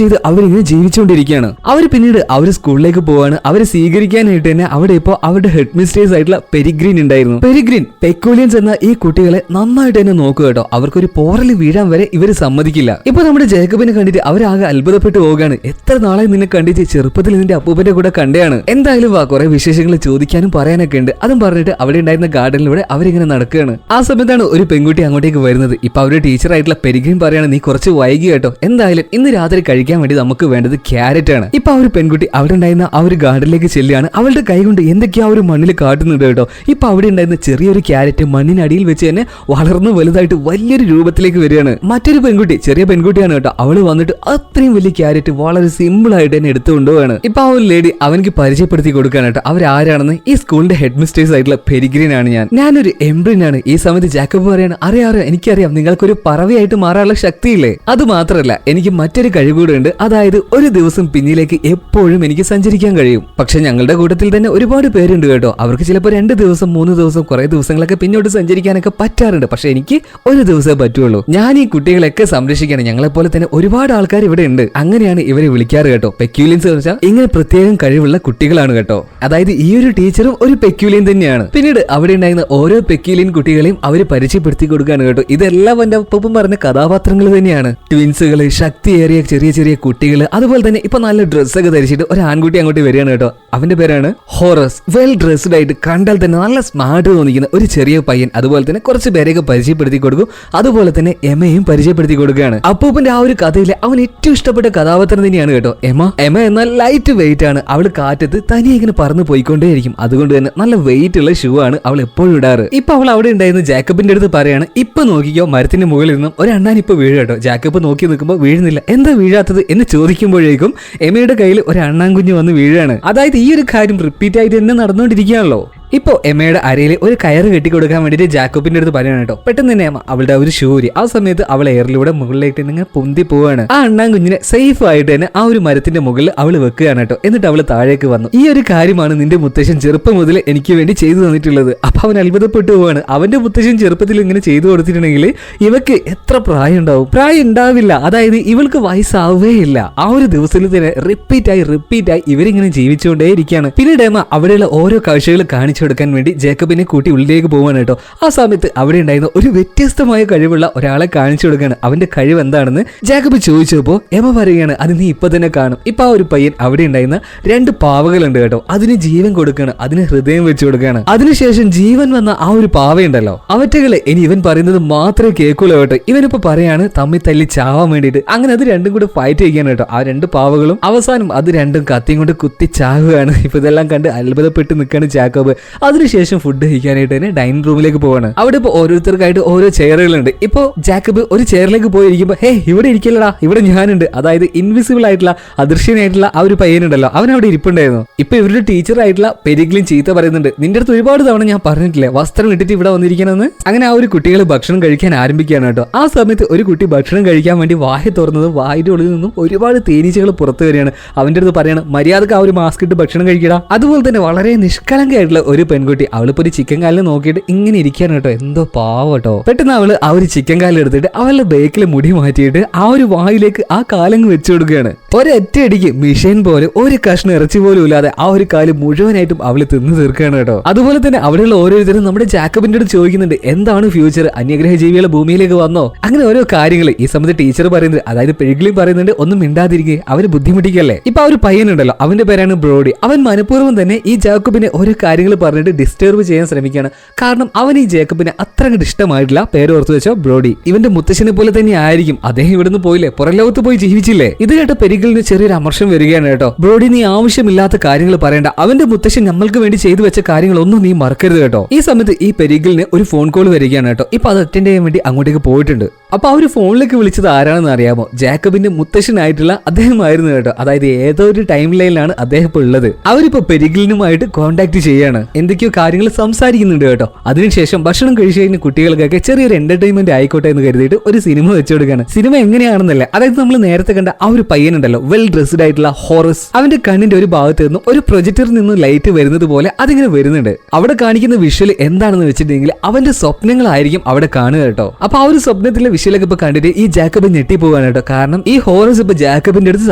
ചെയ്ത് അവരിങ്ങനെ ജീവിച്ചുകൊണ്ടിരിക്കുകയാണ്. അവർ പിന്നീട് അവർ സ്കൂളിലേക്ക് പോവാണ്. അവരെ സ്വീകരിക്കാനായിട്ട് തന്നെ അവിടെ ഇപ്പോ അവരുടെ ഹെഡ് മിസ്റ്റേഴ്സ് ആയിട്ടുള്ള പെരിഗ്രീൻ ഉണ്ടായിരുന്നു. പെരിഗ്രീൻ പെക്യൂലിയൻസ് എന്ന ഈ കുട്ടികളെ നന്നായിട്ട് തന്നെ നോക്കുക കേട്ടോ. അവർക്കൊരു പോറൽ വീഴാൻ വരെ ഇവര് സമ്മതിക്കില്ല. ഇപ്പൊ നമ്മുടെ ജേക്കബിനെ കണ്ടിട്ട് അവരാകെ അത്ഭുതപ്പെട്ടു പോവുകയാണ്. എത്ര നാളെ നിന്നെ കണ്ടിട്ട്, ചെറുപ്പത്തിൽ നിന്റെ അപ്പൂപ്പന്റെ കൂടെ കണ്ടെയാണ്. എന്തായാലും വാ, കുറെ വിശേഷങ്ങൾ ചോദിക്കാനും പറയാനൊക്കെ ഉണ്ട്. അതും പറഞ്ഞിട്ട് അവിടെ ഉണ്ടായിരുന്ന ഗാർഡനിലൂടെ അവരിങ്ങനെ നടക്കുകയാണ്. ആ സമയത്താണ് ഒരു പെൺകുട്ടി അങ്ങോട്ടേക്ക് വരുന്നത്. ഇപ്പൊ അവരുടെ ടീച്ചർ ആയിട്ടുള്ള പെരിഗ്രീൻ പറയാണ് നീ കുറച്ച് വൈകി കേട്ടോ, എന്തായാലും ഇന്ന് രാത്രി കഴിക്കാൻ വേണ്ടി നമുക്ക് വേണ്ടത് ക്യാരറ്റ് ആണ്. ഇപ്പൊ ആ ഒരു പെൺകുട്ടി അവിടെ ഉണ്ടായിരുന്ന ആ ഒരു ഗാർഡനിലേക്ക് ചെല്ലുകയാണ്. അവളുടെ കൈ കൊണ്ട് എന്തൊക്കെയാ ഒരു മണ്ണിൽ കാട്ടുന്നുണ്ട് കേട്ടോ. ഇപ്പൊ അവിടെ ഉണ്ടായിരുന്ന ചെറിയൊരു ക്യാരറ്റ് മണ്ണിനടിയിൽ വെച്ച് തന്നെ വളർന്ന് വലുതായിട്ട് വലിയൊരു രൂപത്തിലേക്ക് വരികയാണ്. മറ്റൊരു പെൺകുട്ടി, ചെറിയ പെൺകുട്ടിയാണ് കേട്ടോ. അവള് വന്നിട്ട് അത്രയും വലിയ ക്യാരറ്റ് വളരെ സിമ്പിൾ ആയിട്ട് തന്നെ എടുത്തുകൊണ്ടുപോവാണ്. ഇപ്പൊ ആ ഒരു ലേഡി അവനക്ക് പരിചയപ്പെടുത്തി കൊടുക്കാൻ കേട്ടോ. അവരാരാണെന്ന്, ഈ സ്കൂളിന്റെ ഹെഡ് മിസ്റ്റേഴ്സ് ആയിട്ടുള്ള പെരിഗ്രീൻ ആണ് ഞാനൊരു എംബ്രിൻ ആണ്. ഈ സമയത്ത് ജാക്കബ് പറയാണ് അറിയാം എനിക്കറിയാം, നിങ്ങൾക്കൊരു പറവയായിട്ട് മാറാനുള്ള ശക്തിയില്ലേ. അത് മാത്രമല്ല എനിക്ക് മറ്റൊരു കഴിവ് കൂടെ ഉണ്ട്. അതായത് ഒരു ദിവസം പിന്നിലേക്ക് എപ്പോഴും എനിക്ക് സഞ്ചരിക്കാൻ കഴിയും. പക്ഷെ ഞങ്ങളുടെ കൂട്ടത്തിൽ തന്നെ ഒരുപാട് പേരുണ്ട് കേട്ടോ. അവർക്ക് ചിലപ്പോൾ 2 ദിവസം 3 ദിവസം കുറെ ദിവസങ്ങളൊക്കെ പിന്നോട്ട് സഞ്ചരിക്കാനൊക്കെ പറ്റാറുണ്ട്. പക്ഷെ എനിക്ക് ഒരു ദിവസമേ പറ്റുള്ളൂ. ഞാൻ ഈ കുട്ടികളൊക്കെ സംരക്ഷിക്കണം. ഞങ്ങളെപ്പോലെ തന്നെ ഒരുപാട് ആൾക്കാർ ഇവിടെ ഉണ്ട്. അങ്ങനെയാണ് ഇവരെ വിളിക്കാറ് കേട്ടോ. പെക്യൂലിയൻസ് എന്ന് വെച്ചാൽ ഇങ്ങനെ പ്രത്യേകം കഴിവുള്ള കുട്ടികളാണ് കേട്ടോ. അതായത് ഈ ഒരു ടീച്ചറും ഒരു പെക്യൂലിയൻ തന്നെയാണ്. പിന്നീട് അവിടെ ഉണ്ടായിരുന്ന ഓരോ പെക്യൂലിയൻ കുട്ടികളെയും അവര് പരിചയപ്പെടുത്തി കൊടുക്കുകയാണ് കേട്ടോ. ഇതെല്ലാം എന്റെ ഒപ്പം പറഞ്ഞ കഥാപാത്രങ്ങൾ തന്നെയാണ്. ട്വിൻസുകള്, ശക്തിയേറിയ ചെറിയ ചെറിയ കുട്ടികള്, അതുപോലെ തന്നെ ഇപ്പൊ നല്ല ഡ്രസ്സൊക്കെ ധരിച്ചിട്ട് ഒരു ആൺകുട്ടി അങ്ങോട്ട് വരികയാണ് കേട്ടോ. അവന്റെ പേരാണ് ഹോറസ്. വെൽ ഡ്രസ്ഡ് ആയിട്ട് കണ്ടാൽ തന്നെ നല്ല സ്മാർട്ട് തോന്നിക്കുന്ന ഒരു ചെറിയ പയ്യൻ. അതുപോലെ തന്നെ കുറച്ച് പേരെയൊക്കെ പരിചയപ്പെടുത്തി കൊടുക്കും. അതുപോലെ തന്നെ എമയും പരിചയപ്പെടുത്തി കൊടുക്കുകയാണ്. അപ്പൂപ്പന്റെ ആ ഒരു കഥയിലെ അവൻ ഏറ്റവും ഇഷ്ടപ്പെട്ട കഥാപാത്രം തന്നെയാണ് കേട്ടോ എമ എന്നാൽ ലൈറ്റ് വെയിറ്റ് ആണ്. അവള് കാറ്റത്ത് തനിയെ ഇങ്ങനെ പറന്ന് പോയിക്കൊണ്ടേയിരിക്കും. അതുകൊണ്ട് തന്നെ നല്ല വെയിറ്റ് ഉള്ള ഷൂ ആണ് അവൾ എപ്പോഴും ഇടാറ്. ഇപ്പൊ അവൾ അവിടെ ഉണ്ടായിരുന്ന ജാക്കബിന്റെ അടുത്ത് പറയാണ്, ഇപ്പൊ നോക്കിക്കോ മരത്തിന്റെ മുകളിൽ നിന്നും ഒരു അണ്ണാൻ ഇപ്പൊ വീഴും കേട്ടോ. ജാക്കബ് നോക്കി നിൽക്കുമ്പോൾ വീഴുന്നില്ല. എന്താ വീഴാത്തത് എന്ന് ചോദിക്കുമ്പോഴേക്കും എമയുടെ കയ്യിൽ ഒരു അണ്ണാൻ കുഞ്ഞ് വന്ന് വീഴാണ്. അതായത് ഈ ഒരു കാര്യം റിപ്പീറ്റ് ആയിട്ട് തന്നെ നടന്നുകൊണ്ടിരിക്കുകയാണല്ലോ. ഇപ്പോ എമ്മയുടെ അരയിൽ ഒരു കയറ് കെട്ടിക്കൊടുക്കാൻ വേണ്ടിയിട്ട് ജാക്കബിന്റെ അടുത്ത് പറയണം കേട്ടോ. പെട്ടെന്ന് തന്നെ എമ്മ അവളുടെ ഒരു ഷൂരി ആ സമയത്ത് അവൾ എയറിലൂടെ മുകളിലേക്ക് ഇങ്ങനെ പൊന്തി പോവാണ്. ആ അണ്ണാൻ കുഞ്ഞിനെ സേഫ് ആയിട്ട് തന്നെ ആ ഒരു മരത്തിന്റെ മുകളിൽ അവൾ വെക്കുകയാണ് കേട്ടോ. എന്നിട്ട് അവൾ താഴേക്ക് വന്നു. ഈ ഒരു കാര്യമാണ് നിന്റെ മുത്തശ്ശൻ ചെറുപ്പം മുതൽ എനിക്ക് വേണ്ടി ചെയ്തു തന്നിട്ടുള്ളത്. അപ്പൊ അവൻ അത്ഭുതപ്പെട്ടു പോവാണ്. അവന്റെ മുത്തശ്ശൻ ചെറുപ്പത്തിൽ ഇങ്ങനെ ചെയ്തു കൊടുത്തിട്ടുണ്ടെങ്കിൽ ഇവക്ക് എത്ര പ്രായം ഉണ്ടാവും? പ്രായം ഉണ്ടാവില്ല. അതായത് ഇവൾക്ക് വയസ്സാവേ ഇല്ല. ആ ഒരു ദിവസത്തിൽ തന്നെ റിപ്പീറ്റായി ഇവരിങ്ങനെ ജീവിച്ചുകൊണ്ടേ ഇരിക്കുകയാണ്. പിന്നീട് എമ്മ അവിടെയുള്ള ഓരോ കാഴ്ചകൾ കാണിച്ചു കൊടുക്കാൻ വേണ്ടി ജേക്കബിനെ കൂട്ടി ഉള്ളിലേക്ക് പോവാണ് കേട്ടോ. ആ സമയത്ത് അവിടെ ഉണ്ടായിരുന്ന ഒരു വ്യത്യസ്തമായ കഴിവുള്ള ഒരാളെ കാണിച്ചു കൊടുക്കുകയാണ്. അവന്റെ കഴിവ് എന്താണെന്ന് ജേക്കബ് ചോദിച്ചപ്പോ എമ പറയുകയാണ്, അത് നീ ഇപ്പൊ തന്നെ കാണും. ഇപ്പൊ ആ ഒരു പയ്യൻ അവിടെ ഉണ്ടായിരുന്ന 2 പാവകളുണ്ട് കേട്ടോ. അതിന് ജീവൻ കൊടുക്കുകയാണ്. അതിന് ഹൃദയം വെച്ച് കൊടുക്കുകയാണ്. അതിനുശേഷം ജീവൻ വന്ന ആ ഒരു പാവയുണ്ടല്ലോ, അവറ്റകളെ ഇനി ഇവൻ പറയുന്നത് മാത്രമേ കേൾക്കുള്ളൂ കേട്ടോ. ഇവനിപ്പോ പറയാണ് തമ്മിൽ തല്ലി ചാവാൻ വേണ്ടിയിട്ട്. അങ്ങനെ അത് രണ്ടും കൂടെ ഫൈറ്റ് ചെയ്യുകയാണ് കേട്ടോ. ആ 2 പാവകളും അവസാനം അത് രണ്ടും കത്തിയും കൊണ്ട് കുത്തി ചാവുകയാണ്. ഇപ്പൊ ഇതെല്ലാം കണ്ട് അത്ഭുതപ്പെട്ട് നിൽക്കുകയാണ് ജാക്കബ്. അതിനുശേഷം ഫുഡ് കഴിക്കാനായിട്ട് തന്നെ ഡൈനിങ് റൂമിലേക്ക് പോവാണ്. അവിടെ ഇപ്പൊ ഓരോരുത്തർക്കായിട്ട് ഓരോ ചെയറുകളുണ്ട്. ഇപ്പൊ ജാക്കബ് ഒരു ചെയറിലേക്ക് പോയിരിക്കുമ്പോ ഇവിടെ ഇരിക്കലടാ, ഇവിടെ ഞാനുണ്ട്. അതായത് ഇൻവിസിബിൾ ആയിട്ടുള്ള അദൃശ്യനായിട്ടുള്ള ആ ഒരു പയ്യനുണ്ടല്ലോ, അവൻ അവിടെ ഇരിപ്പുണ്ടായിരുന്നു. ഇപ്പൊ ഇവരുടെ ടീച്ചർ ആയിട്ടുള്ള പെരിഗ്ലിൻ ചീത്ത പറയുന്നുണ്ട്, നിന്റെ അടുത്ത് ഒരുപാട് തവണ ഞാൻ പറഞ്ഞിട്ടില്ലേ വസ്ത്രം ഇട്ടിട്ട് ഇവിടെ വന്നിരിക്കണമെന്ന്. അങ്ങനെ ആ ഒരു കുട്ടികൾ ഭക്ഷണം കഴിക്കാൻ ആരംഭിക്കുകയാണ് കേട്ടോ. ആ സമയത്ത് ഒരു കുട്ടി ഭക്ഷണം കഴിക്കാൻ വേണ്ടി വായ തുറന്നത് വായുടെ ഉള്ളിൽ നിന്നും ഒരുപാട് തേനീച്ചകൾ പുറത്തു വരികയാണ്. അവന്റെ അടുത്ത് പറയാണ്, മര്യാദക്ക് ആ ഒരു മാസ്ക് ഇട്ട് ഭക്ഷണം കഴിക്കടാ. അതുപോലെ തന്നെ വളരെ നിഷ്കളങ്കയായിട്ടുള്ള ഒരു പെൺകുട്ടി അവളിപ്പോ ഒരു ചിക്കൻ കാലിന് നോക്കിയിട്ട് ഇങ്ങനെ ഇരിക്കുകയാണ് കേട്ടോ. എന്തോ പാവട്ടോ. പെട്ടെന്ന് അവള് ആ ഒരു ചിക്കൻ കാലിൽ എടുത്തിട്ട് അവളുടെ ബേക്കിൽ മുടി മാറ്റിയിട്ട് ആ ഒരു വായിലേക്ക് ആ കാലങ്ങ് വെച്ചു കൊടുക്കുകയാണ്. ഒരൊറ്റയടിക്ക് മിഷൻ പോലെ ഒരു കഷ്ണം ഇറച്ചി പോലും ഇല്ലാതെ ആ ഒരു കാല് മുഴുവനായിട്ടും അവള് തിന്നു തീർക്കുകയാണ് കേട്ടോ. അതുപോലെ തന്നെ അവിടെയുള്ള ഓരോരുത്തരും നമ്മുടെ ജാക്കബിന്റെ അടുത്ത് ചോദിക്കുന്നുണ്ട്, എന്താണ് ഫ്യൂച്ചർ? അന്യഗ്രഹ ജീവികൾ ഭൂമിയിലേക്ക് വന്നോ? അങ്ങനെ ഓരോ കാര്യങ്ങൾ ഈ സമയത്ത് ടീച്ചർ പറയുന്നത്, അതായത് പെഴുകിലും പറയുന്നുണ്ട്, ഒന്നും മിണ്ടാതിരിക്കുക, അവര് ബുദ്ധിമുട്ടിക്കല്ലേ. ഇപ്പൊ ആ ഒരു പയ്യനുണ്ടല്ലോ, അവന്റെ പേരാണ് ബ്രോഡി. അവൻ മനഃപൂർവ്വം തന്നെ ഈ ജാക്കബിനെ ഓരോ കാര്യങ്ങൾ പറഞ്ഞിട്ട് ഡിസ്റ്റർബ് ചെയ്യാൻ ശ്രമിക്കുകയാണ്. കാരണം അവൻ ഈ ജേക്കബിനെ അത്ര അങ്ങോട്ട് ഇഷ്ടമായിട്ടില്ല. പേര് ഓർത്ത് വെച്ചോ ബ്രോഡി. ഇവന്റെ മുത്തശ്ശനെ പോലെ തന്നെ ആയിരിക്കും. അദ്ദേഹം ഇവിടുന്ന് പോയില്ലേ, പുറം ലോകത്ത് പോയി ജീവിച്ചില്ലേ. ഇത് കേട്ട പെരിഗിലിന് ചെറിയൊരു അമർഷം വരികയാണ് കേട്ടോ. ബ്രോഡി, നീ ആവശ്യമില്ലാത്ത കാര്യങ്ങൾ പറയണ്ട. അവന്റെ മുത്തശ്ശൻ നമ്മൾക്ക് വേണ്ടി ചെയ്തു വെച്ച കാര്യങ്ങളൊന്നും നീ മറക്കരുത് കേട്ടോ. ഈ സമയത്ത് ഈ പെരിഗിലിന് ഒരു ഫോൺ കോൾ വരികയാണ് കേട്ടോ. ഇപ്പൊ അത് അറ്റൻഡ് ചെയ്യാൻ വേണ്ടി അങ്ങോട്ടേക്ക് പോയിട്ടുണ്ട്. അപ്പൊ ആ ഒരു ഫോണിലേക്ക് വിളിച്ചത് ആരാണെന്ന് അറിയാമോ? ജാക്കബിന്റെ മുത്തശ്ശനായിട്ടുള്ള അദ്ദേഹമായിരുന്നു കേട്ടോ. അതായത് ഏതോ ഒരു ടൈം ലൈനിലാണ് അദ്ദേഹം ഇപ്പൊ ഉള്ളത്. അവരിപ്പോ പെരിഗിലിനുമായിട്ട് കോൺടാക്ട് ചെയ്യാണ്. എന്തൊക്കെയോ കാര്യങ്ങൾ സംസാരിക്കുന്നുണ്ട് കേട്ടോ. അതിനുശേഷം ഭക്ഷണം കഴിച്ചു കഴിഞ്ഞ കുട്ടികൾക്കൊക്കെ ചെറിയൊരു എന്റർടൈൻമെന്റ് ആയിക്കോട്ടെ എന്ന് കരുതിയിട്ട് ഒരു സിനിമ വെച്ചു കൊടുക്കുകയാണ്. സിനിമ എങ്ങനെയാണെന്നല്ലേ, അതായത് നമ്മൾ നേരത്തെ കണ്ട ആ ഒരു പയ്യനുണ്ടല്ലോ, വെൽ ഡ്രസ്ഡ് ആയിട്ടുള്ള ഹോറസ്, അവന്റെ കണ്ണിന്റെ ഒരു ഭാഗത്ത് നിന്നും ഒരു പ്രൊജക്ടറിൽ നിന്ന് ലൈറ്റ് വരുന്നത് പോലെ അതിങ്ങനെ വരുന്നുണ്ട്. അവിടെ കാണിക്കുന്ന വിഷ്വൽ എന്താണെന്ന് വെച്ചിട്ടുണ്ടെങ്കിൽ അവന്റെ സ്വപ്നങ്ങളായിരിക്കും അവിടെ കാണുക കേട്ടോ. അപ്പൊ ആ ഒരു സ്വപ്നത്തിലെ വിഷ്വലൊക്കെ ഇപ്പൊ കണ്ടിട്ട് ഈ ജാക്കബ് ഞെട്ടിപ്പോവാണ് കേട്ടോ. കാരണം ഈ ഹോറസ് ഇപ്പൊ ജാക്കബിന്റെ അടുത്ത്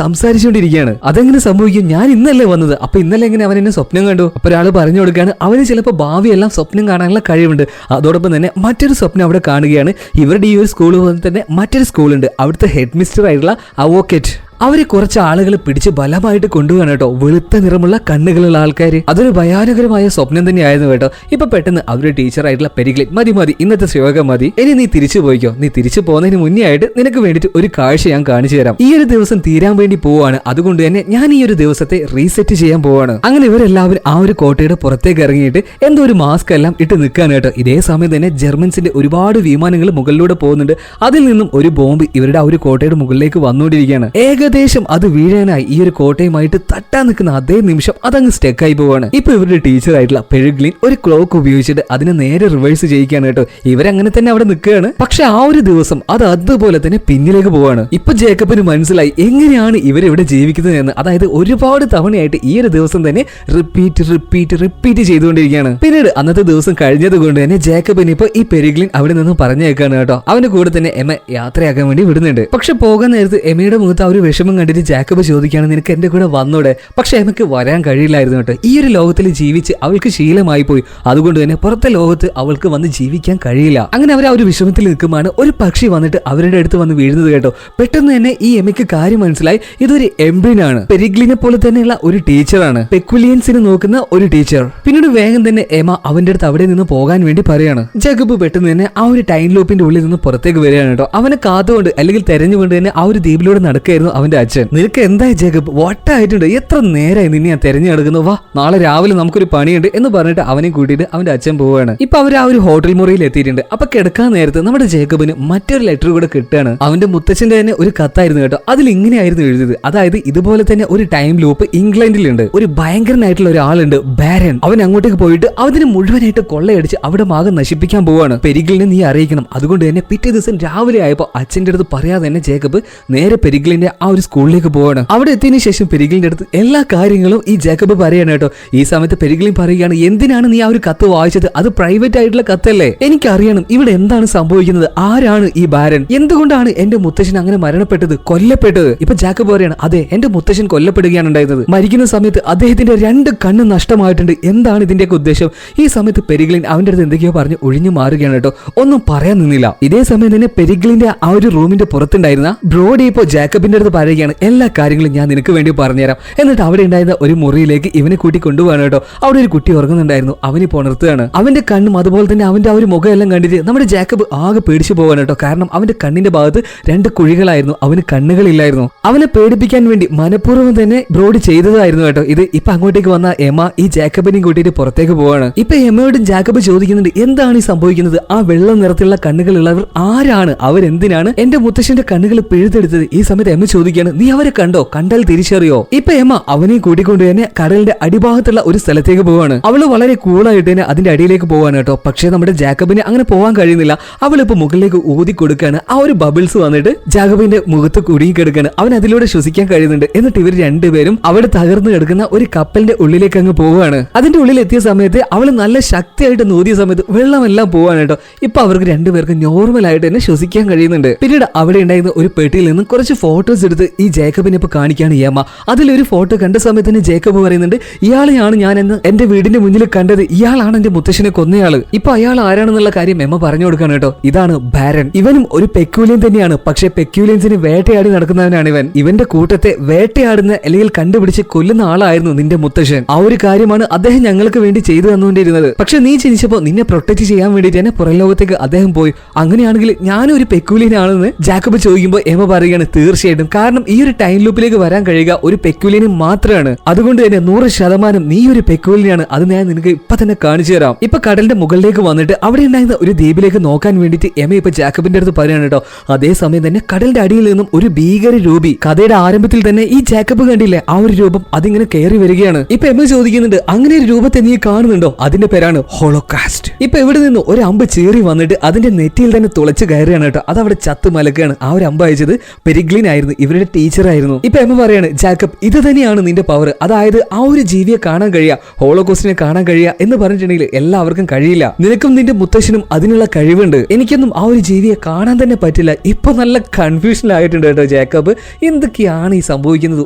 സംസാരിച്ചുകൊണ്ടിരിക്കുകയാണ്. അതെങ്ങനെ സംഭവിക്കും? ഞാൻ ഇന്നല്ലേ വന്നത്, അപ്പൊ ഇന്നലെ എങ്ങനെ അവൻ എന്നെ സ്വപ്നം കണ്ടു? അപ്പൊ ഒരാൾ പറഞ്ഞു കൊടുക്കുകയാണ്, അവന് ചിലപ്പോൾ ഭാവിയെല്ലാം സ്വപ്നം കാണാനുള്ള കഴിവുണ്ട്. അതോടൊപ്പം തന്നെ മറ്റൊരു സ്വപ്നം അവിടെ കാണുകയാണ്. ഇവരുടെ ഈ ഒരു സ്കൂൾ പോലെ തന്നെ മറ്റൊരു സ്കൂളുണ്ട്. അവിടുത്തെ ഹെഡ് മിസ്റ്റർ ആയിട്ടുള്ള അവോക്കേറ്റ്, അവര് കുറച്ച് ആളുകൾ പിടിച്ച് ബലമായിട്ട് കൊണ്ടുപോകാണ് കേട്ടോ. വെളുത്ത നിറമുള്ള കണ്ണുകളുള്ള ആൾക്കാർ. അതൊരു ഭയാനകരമായ സ്വപ്നം തന്നെയായിരുന്നു കേട്ടോ. ഇപ്പൊ പെട്ടെന്ന് അവരുടെ ടീച്ചറായിട്ടുള്ള പെരിഗ്ലിൻ, മതി ഇന്നത്തെ ശ്ലോകം മതി, ഇനി നീ തിരിച്ചു പോയിക്കോ. നീ തിരിച്ചു പോകുന്നതിന് മുന്നേ ആയിട്ട് നിനക്ക് വേണ്ടിയിട്ട് ഒരു കാഴ്ച ഞാൻ കാണിച്ചു തരാം. ഈ ഒരു ദിവസം തീരാൻ വേണ്ടി പോവാണ്. അതുകൊണ്ട് തന്നെ ഞാൻ ഈ ഒരു ദിവസത്തെ റീസെറ്റ് ചെയ്യാൻ പോവാണ്. അങ്ങനെ ഇവരെല്ലാവരും ആ ഒരു കോട്ടയുടെ പുറത്തേക്ക് ഇറങ്ങിയിട്ട് എന്തോ ഒരു മാസ്ക് എല്ലാം ഇട്ട് നിൽക്കാൻ കേട്ടോ. ഇതേ സമയം തന്നെ ജർമ്മൻസിന്റെ ഒരുപാട് വിമാനങ്ങൾ മുകളിലൂടെ പോകുന്നുണ്ട്. അതിൽ നിന്നും ഒരു ബോംബ് ഇവരുടെ ആ ഒരു കോട്ടയുടെ മുകളിലേക്ക് വന്നുകൊണ്ടിരിക്കുകയാണ്. ഏകദേശം അത് വീഴാനായി ഈ ഒരു കോട്ടയുമായിട്ട് തട്ടാൻ നിൽക്കുന്ന അതേ നിമിഷം അതങ്ങ് സ്റ്റെക്കായി പോവാണ്. ഇപ്പൊ ഇവരുടെ ടീച്ചർ ആയിട്ടുള്ള പെരിഗ്ലിൻ ഒരു ക്ലോക്ക് ഉപയോഗിച്ചിട്ട് അതിനെ നേരെ റിവേഴ്സ് ചെയ്യിക്കാണ് കേട്ടോ. ഇവരങ്ങനെ തന്നെ അവിടെ നിൽക്കുകയാണ്. പക്ഷെ ആ ഒരു ദിവസം അത് അതുപോലെ തന്നെ പിന്നിലേക്ക് പോവാണ്. ഇപ്പൊ ജേക്കബിന് മനസ്സിലായി എങ്ങനെയാണ് ഇവരിവിടെ ജീവിക്കുന്നത് എന്ന്. അതായത് ഒരുപാട് തവണയായിട്ട് ഈ ഒരു ദിവസം തന്നെ റിപ്പീറ്റ് ചെയ്തുകൊണ്ടിരിക്കുകയാണ്. പിന്നീട് അന്നത്തെ ദിവസം കഴിഞ്ഞത് കൊണ്ട് തന്നെ ജേക്കബിന് ഇപ്പൊ ഈ പെരിഗ്ലിൻ അവിടെ നിന്ന് പറഞ്ഞേക്കാണ് കേട്ടോ. അവന്റെ കൂടെ തന്നെ എമ്മ യാത്രയാക്കാൻ വേണ്ടി വിടുന്നുണ്ട്. പക്ഷെ പോകാൻ നേരത്ത് എമ്മയുടെ മുഖത്ത് ആ ഒരു വിഷമം കണ്ടിട്ട് ജേക്കബ് ചോദിക്കുകയാണ്, നിനക്ക് എന്റെ കൂടെ വന്നൂടെ? പക്ഷെ എമ്മക്ക് വരാൻ കഴിയില്ലായിരുന്നു കേട്ടോ. ഈ ഒരു ലോകത്തിൽ ജീവിച്ച് അവൾക്ക് ശീലമായി പോയി. അതുകൊണ്ട് തന്നെ പുറത്തെ ലോകത്ത് അവൾക്ക് വന്ന് ജീവിക്കാൻ കഴിയില്ല. അങ്ങനെ അവർ ആ ഒരു വിഷമത്തിൽ നിൽക്കുമ്പോൾ ഒരു പക്ഷി വന്നിട്ട് അവരുടെ അടുത്ത് വന്ന് വീഴുന്നത് കേട്ടോ. പെട്ടെന്ന് തന്നെ ഈ എമ്മയ്ക്ക് കാര്യം മനസ്സിലായി, ഇതൊരു എംബ്രിനാണ്. പെരിഗ്ലിനെ പോലെ തന്നെയുള്ള ഒരു ടീച്ചറാണ്, പെക്യുലിയൻസിനെ നോക്കുന്ന ഒരു ടീച്ചർ. പിന്നീട് വേഗം തന്നെ എമ്മ അവന്റെ അടുത്ത് അവിടെ നിന്ന് പോകാൻ വേണ്ടി പറയാണ്. ജേക്കബ് പെട്ടെന്ന് തന്നെ ആ ഒരു ടൈം ലൂപ്പിന്റെ ഉള്ളിൽ നിന്ന് പുറത്തേക്ക് വരികയാണ് കേട്ടോ. അവനെ കാത്തുകൊണ്ട് അല്ലെങ്കിൽ തെരഞ്ഞുകൊണ്ട് തന്നെ ആ ഒരു ദ്വീപിലൂടെ നടക്കുകയായിരുന്നു അവന്റെ അച്ഛൻ. നിനക്ക് എന്തായി ജേക്കബ്, വട്ടായിട്ടുണ്ട്, എത്ര നേരമായി നിന്നെ ഞാൻ തെരഞ്ഞു നടക്കുന്നു, വാ നാളെ രാവിലെ നമുക്കൊരു പണിയുണ്ട് എന്ന് പറഞ്ഞിട്ട് അവനെ കൂട്ടിയിട്ട് അവന്റെ അച്ഛൻ പോവുകയാണ്. ഇപ്പൊ അവർ ആ ഒരു ഹോട്ടൽ മുറിയിൽ എത്തിയിട്ടുണ്ട്. അപ്പൊ കിടക്കാൻ നേരത്ത് നമ്മുടെ ജേക്കബിന് മറ്റൊരു ലെറ്റർ കൂടെ കിട്ടുകയാണ്. അവന്റെ മുത്തച്ഛന്റെ തന്നെ ഒരു കത്തായിരുന്നു കേട്ടോ. അതിൽ ഇങ്ങനെയായിരുന്നു എഴുതിയത്. അതായത് ഇതുപോലെ തന്നെ ഒരു ടൈം ലൂപ്പ് ഇംഗ്ലണ്ടിലുണ്ട്. ഒരു ഭയങ്കരനായിട്ടുള്ള ഒരാളുണ്ട്, ബാരൻ. അവൻ അങ്ങോട്ടേക്ക് പോയിട്ട് അതിന് മുഴുവനായിട്ട് കൊള്ളയടിച്ച് അവിടെ മാകം നശിപ്പിക്കാൻ പോവാണ്. പെരിഗ്ലിനെ നീ അറിയിക്കണം. അതുകൊണ്ട് തന്നെ പിറ്റേ ദിവസം രാവിലെ ആയപ്പോ അച്ഛന്റെ അടുത്ത് പറയാതെ തന്നെ ജേക്കബ് നേരെ പെരിഗ്ലിന്റെ ആ ഒരു സ്കൂളിലേക്ക് പോവാണ്. അവിടെ എത്തിയതിനു ശേഷം പെരിഗ്ലിന്റെ അടുത്ത് എല്ലാ കാര്യങ്ങളും ഈ ജേക്കബ് പറയാണ് കേട്ടോ. ഈ സമയത്ത് പെരിഗ്ലിൻ പറയുകയാണ്, എന്തിനാണ് നീ ആ ഒരു കത്ത് വായിച്ചത്? അത് പ്രൈവറ്റ് ആയിട്ടുള്ള കത്തല്ലേ? എനിക്കറിയണം ഇവിടെ എന്താണ് സംഭവിക്കുന്നത്. ആരാണ് ഈ ബാരൻ? എന്തുകൊണ്ടാണ് എന്റെ മുത്തശ്ശൻ അങ്ങനെ മരണപ്പെട്ടത്, കൊല്ലപ്പെട്ടത്? ഇപ്പൊ ജേക്കബ് പറയാണ്, അതെ എന്റെ മുത്തശ്ശൻ കൊല്ലപ്പെടുകയാണ് ഉണ്ടായിരുന്നത്. മരിക്കുന്ന സമയത്ത് അദ്ദേഹത്തിന്റെ 2 കണ്ണ് നഷ്ടമായിട്ടുണ്ട്. എന്താണ് ഇതിന്റെയൊക്കെ ഉദ്ദേശം? ഈ സമയത്ത് പെരിഗ്ലിൻ അവന്റെ അടുത്ത് എന്തൊക്കെയോ പറഞ്ഞ് ഒഴിഞ്ഞു മാറുകയാണ് കേട്ടോ. ഒന്നും പറയാൻ നിന്നില്ല. ഇതേ സമയം തന്നെ പെരിഗ്ലിന്റെ ആ ഒരു റൂമിന്റെ പുറത്തുണ്ടായിരുന്ന ബ്രോഡി ഇപ്പോ ജേക്കബിന്റെ അടുത്ത് പറയുകയാണ്, എല്ലാ കാര്യങ്ങളും ഞാൻ നിനക്ക് വേണ്ടി പറഞ്ഞുതരാം. എന്നിട്ട് അവിടെ ഉണ്ടായിരുന്ന ഒരു മുറിയിലേക്ക് ഇവനെ കൂട്ടി കൊണ്ടുപോകാണ് കേട്ടോ. അവിടെ ഒരു കുട്ടി ഉറങ്ങുന്നുണ്ടായിരുന്നു. അവനിപ്പോ ഉണർത്തുകയാണ്. അവന്റെ കണ്ണും അതുപോലെ തന്നെ അവന്റെ ആ ഒരു മുഖം എല്ലാം കണ്ടിട്ട് നമ്മുടെ ജേക്കബ് ആകെ പേടിച്ചു പോകാണ് കേട്ടോ. കാരണം അവന്റെ കണ്ണിന്റെ ഭാഗത്ത് 2 കുഴികളായിരുന്നു, അവന് കണ്ണുകളില്ലായിരുന്നു. അവനെ പേടിപ്പിക്കാൻ വേണ്ടി മനഃപൂർവ്വം തന്നെ ബ്രോഡി ചെയ്തതായിരുന്നു കേട്ടോ ഇത്. ഇപ്പൊ അങ്ങോട്ടേക്ക് വന്ന എമ്മ ഈ ജേക്കബിനെയും കൂട്ടിയിട്ട് പുറത്തേക്ക് പോവാണ്. ഇപ്പൊ എമ്മയോടും ജേക്കബ് ചോദിക്കുന്നുണ്ട്, എന്താണ് ഈ സംഭവിക്കുന്നത്? ആ വെള്ള നിറത്തിലുള്ള കണ്ണുകളുള്ളവർ ആരാണ്? അവരെന്തിനാണ് എന്റെ മുത്തശ്ശന്റെ കണ്ണുകൾ പിഴുതെടുത്തത്? ഈ സമയത്ത് എമ്മ ചോദിക്കുകയാണ്, നീ അവരെ കണ്ടോ? കണ്ടാൽ തിരിച്ചറിയോ? ഇപ്പൊ എമ്മ അവനെ കൂട്ടിക്കൊണ്ട് തന്നെ കടലിന്റെ അടിഭാഗത്തുള്ള ഒരു സ്ഥലത്തേക്ക് പോവാണ്. അവള് വളരെ കൂളായിട്ട് തന്നെ അതിന്റെ അടിയിലേക്ക് പോവാണ് കേട്ടോ. പക്ഷേ നമ്മുടെ ജേക്കബിന് അങ്ങനെ പോകാൻ കഴിയുന്നില്ല. അവളിപ്പോ മുകളിലേക്ക് ഊതി കൊടുക്കാണ്. ആ ഒരു ബബിൾസ് വന്നിട്ട് ജേക്കബിന്റെ മുഖത്ത് കുടുങ്ങി കിടക്കാണ്. അവൻ അതിലൂടെ ശ്വസിക്കാൻ കഴിയുന്നുണ്ട്. എന്നിട്ട് ഇവർ രണ്ടുപേരും അവിടെ തകർന്നു കിടക്കുന്ന ഒരു കപ്പലിന്റെ ഉള്ളിലേക്ക് അങ്ങ് പോവുകയാണ്. അതിന്റെ ഉള്ളിൽ എത്തിയ സമയത്ത് അവള് നല്ല ശക്തിയായിട്ട് നൂതിയ സമയത്ത് വെള്ളമെല്ലാം പോവാണ് കേട്ടോ. ഇപ്പൊ അവർക്ക് രണ്ടുപേർക്ക് നോർമൽ ആയിട്ട് തന്നെ ശ്വസിക്കാൻ കഴിയുന്നുണ്ട്. പിന്നീട് അവിടെ ഉണ്ടായിരുന്ന ഒരു പെട്ടിയിൽ നിന്ന് കുറച്ച് ഫോട്ടോസ് എടുത്ത് ഈ ജേക്കബിനെ ഇപ്പൊ കാണിക്കാണ് യമ്മ. അതിലൊരു ഫോട്ടോ കണ്ട സമയത്ത് തന്നെ ജേക്കബ് പറയുന്നുണ്ട്, ഇയാളെയാണ് ഞാൻ എന്ന് എന്റെ വീടിന്റെ മുന്നിൽ കണ്ടത്. ഇയാളാണ് എന്റെ മുത്തശ്ശനെ കൊന്നയാള്. ഇപ്പൊ അയാൾ ആരാണെന്നുള്ള കാര്യം എമ്മ പറഞ്ഞു കൊടുക്കാണ് കേട്ടോ. ഇതാണ് ബാരൻ. ഇവനും ഒരു പെക്യുലിയൻ തന്നെയാണ്. പക്ഷെ പെക്യുലിയൻസിന് വേട്ടയാടി നടക്കുന്നവനാണ് ഇവൻ. ഇവന്റെ കൂട്ടത്തെ വേട്ടയാടുന്ന അല്ലെങ്കിൽ കണ്ടുപിടിച്ച് കൊല്ലുന്ന ആളായിരുന്നു നിന്റെ മുത്തശ്ശൻ. ആ ഒരു കാര്യമാണ് അദ്ദേഹം ഞങ്ങൾക്ക് വേണ്ടി ചെയ്തു തന്നുകൊണ്ടിരുന്നത്. പക്ഷെ നീ ജനിച്ചപ്പോ നിന്നെ പ്രൊട്ടക്ട് ചെയ്യാൻ വേണ്ടിട്ട് തന്നെ പുറം ലോകത്തേക്ക് അദ്ദേഹം പോയി. അങ്ങനെയാണെങ്കിൽ ഞാനും ഒരു പെക്യുലിയൻ ആണെന്ന് ജേക്കബ് ചോദിക്കുമ്പോൾ എമ്മ പറയുകയാണ്, തീർച്ചയായിട്ടും. കാരണം ഈ ഒരു ടൈം ലൂപ്പിലേക്ക് വരാൻ കഴിയുക ഒരു പെക്യുലിയന് മാത്രമാണ്. അതുകൊണ്ട് തന്നെ 100% നീ ഒരു പെക്യുലിയനാണ്. അത് ഞാൻ നിനക്ക് ഇപ്പൊ തന്നെ കാണിച്ചു തരാം. ഇപ്പൊ കടലിന്റെ മുകളിലേക്ക് വന്നിട്ട് അവിടെ ഉണ്ടായിരുന്ന ഒരു ദ്വീപിലേക്ക് നോക്കാൻ വേണ്ടിട്ട് എമ്മ ഇപ്പൊ ജേക്കബിന്റെ അടുത്ത് പറയാണ് കേട്ടോ. അതേസമയം തന്നെ കടലിന്റെ അടിയിൽ നിന്നും ഒരു ഭീകര രൂപി, കഥയുടെ ആരംഭത്തിൽ തന്നെ ഈ ജേക്കബ് കണ്ടില്ലേ ആ ഒരു രൂപം, അതിങ്ങനെ കയറി വരികയാണ്. ഇപ്പൊ എമ്മ ചോദിക്കുന്നുണ്ട്, അങ്ങനെ ഒരു രൂപത്തെ നീ കാണുന്നുണ്ടോ? അതിന്റെ പേരാണ് ഹോളോകാസ്റ്റ്. ഇപ്പൊ ഇവിടെ നിന്ന് ഒരു അമ്പ് ചീറി വന്നിട്ട് അതിന്റെ നെറ്റിയിൽ തന്നെ തുളച്ച് കയറുകയാണ് കേട്ടോ. അത് അവിടെ ചത്ത് മലക്കാണ്. ആ ഒരു അമ്പ് അയച്ചത് പെരിഗ്ലിൻ ആയിരുന്നു, ഇവരുടെ ടീച്ചറായിരുന്നു. ഇപ്പൊ എമ്മ പറയാണ്, ജേക്കബ് ഇത് തന്നെയാണ് നിന്റെ പവർ. അതായത് ആ ഒരു ജീവിയെ കാണാൻ കഴിയുക, ഹോളോകോസ്റ്റിനെ കാണാൻ കഴിയുക എന്ന് പറഞ്ഞിട്ടുണ്ടെങ്കിൽ എല്ലാവർക്കും കഴിയില്ല. നിനക്കും നിന്റെ മുത്തശ്ശനും അതിനുള്ള കഴിവുണ്ട്. എനിക്കൊന്നും ആ ഒരു ജീവിയെ കാണാൻ തന്നെ പറ്റില്ല. ഇപ്പൊ നല്ല കൺഫ്യൂഷനിലായിട്ടുണ്ട് കേട്ടോ ജേക്കബ്. എന്തൊക്കെയാണ് ഈ സംഭവിക്കുന്നത്?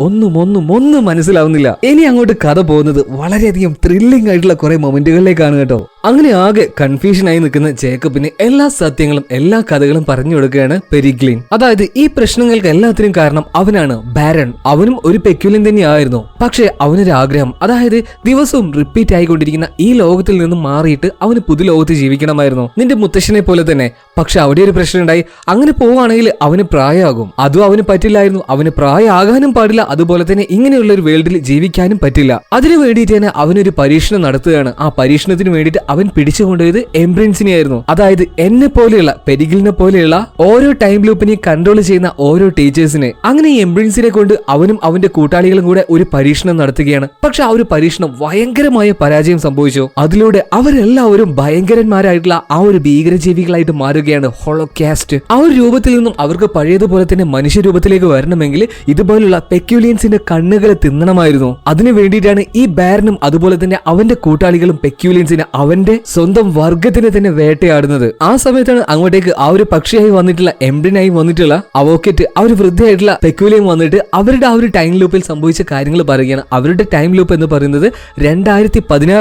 ഒന്നും മനസ്സിലാവുന്നില്ല. ഇനി അങ്ങോട്ട് കഥ പോകുന്നത് വളരെയധികം ത്രില്ലിംഗ് ആയിട്ടുള്ള കുറെ മൊമെന്റുകളിലേക്കാണ് കേട്ടോ. അങ്ങനെ ആകെ കൺഫ്യൂഷനായി നിൽക്കുന്ന ജേക്കബിന് എല്ലാ സത്യങ്ങളും എല്ലാ കഥകളും പറഞ്ഞു കൊടുക്കുകയാണ് പെരിഗ്ലിൻ. അതായത് ഈ പ്രശ്നങ്ങൾക്ക് എല്ലാത്തിനും കാരണം അവനാണ് ബാരൻ. അവനും ഒരു പെക്യുലിയൻ തന്നെയായിരുന്നു. പക്ഷെ അവനൊരു ആഗ്രഹം, അതായത് ദിവസവും റിപ്പീറ്റ് ആയിക്കൊണ്ടിരിക്കുന്ന ഈ ലോകത്തിൽ നിന്നും മാറിയിട്ട് അവന് പുതുലോകത്ത് ജീവിക്കണമായിരുന്നു, നിന്റെ മുത്തശ്ശനെ പോലെ തന്നെ. പക്ഷെ അവിടെ ഒരു പ്രശ്നം ഉണ്ടായി. അങ്ങനെ പോവുകയാണെങ്കിൽ അവന് പ്രായമാകും. അതും അവന് പറ്റില്ലായിരുന്നു. അവന് പ്രായമാകാനും പാടില്ല. അതുപോലെ തന്നെ ഇങ്ങനെയുള്ള ഒരു വേൾഡിൽ ജീവിക്കാനും പറ്റില്ല. അതിനു വേണ്ടിയിട്ട് തന്നെ അവനൊരു പരീക്ഷണം നടത്തുകയാണ്. ആ പരീക്ഷണത്തിന് വേണ്ടിയിട്ട് അവൻ പിടിച്ചുകൊണ്ടുപോയത് എംബ്രിൻസിനെ ആയിരുന്നു. അതായത് എന്നെ പോലെയുള്ള പെരിഗിലിനെ പോലെയുള്ള ഓരോ ടൈം ലൂപ്പിനെയും കൺട്രോൾ ചെയ്യുന്ന ഓരോ ടീച്ചേഴ്സിനെ. അങ്ങനെ ഈ എംബ്രിൻസിനെ കൊണ്ട് അവനും അവന്റെ കൂട്ടാളികളും കൂടെ ഒരു പരീക്ഷണം നടത്തുകയാണ്. പക്ഷെ ആ ഒരു പരീക്ഷണം ഭയങ്കരമായ പരാജയം സംഭവിച്ചു. അതിലൂടെ അവരെല്ലാവരും ഭയങ്കരന്മാരായിട്ടുള്ള ആ ഒരു ഭീകരജീവികളായിട്ട് മാറുകയാണ്. ഹോളോകാസ്റ്റ് ആ ഒരു രൂപത്തിൽ നിന്നും അവർക്ക് പഴയതുപോലെ തന്നെ മനുഷ്യരൂപത്തിലേക്ക് വരണമെങ്കിൽ ഇതുപോലുള്ള പെക്യൂലിയൻസിന്റെ കണ്ണുകളെ തിന്നണമായിരുന്നു. അതിനു വേണ്ടിയിട്ടാണ് ഈ ബാരനും അതുപോലെ തന്നെ അവന്റെ കൂട്ടാളികളും പെക്യൂലിയൻസിനെ അവന്റെ സ്വന്തം വർഗത്തിനെ തന്നെ വേട്ടയാടുന്നത്. ആ സമയത്താണ് അങ്ങോട്ടേക്ക് ആ ഒരു പക്ഷിയായി വന്നിട്ടുള്ള എംബ്രിനായി വന്നിട്ടുള്ള അവോക്കറ്റ് ആ ഒരു വൃദ്ധയായിട്ടുള്ള പെക്യൂലിയൻ വന്നിട്ട് അവരുടെ ആ ഒരു ടൈം ലൂപ്പിൽ സംഭവിച്ച കാര്യങ്ങൾ പറയുകയാണ്. അവരുടെ ടൈം ലൂപ്പ് എന്ന് പറയുന്നത് 2016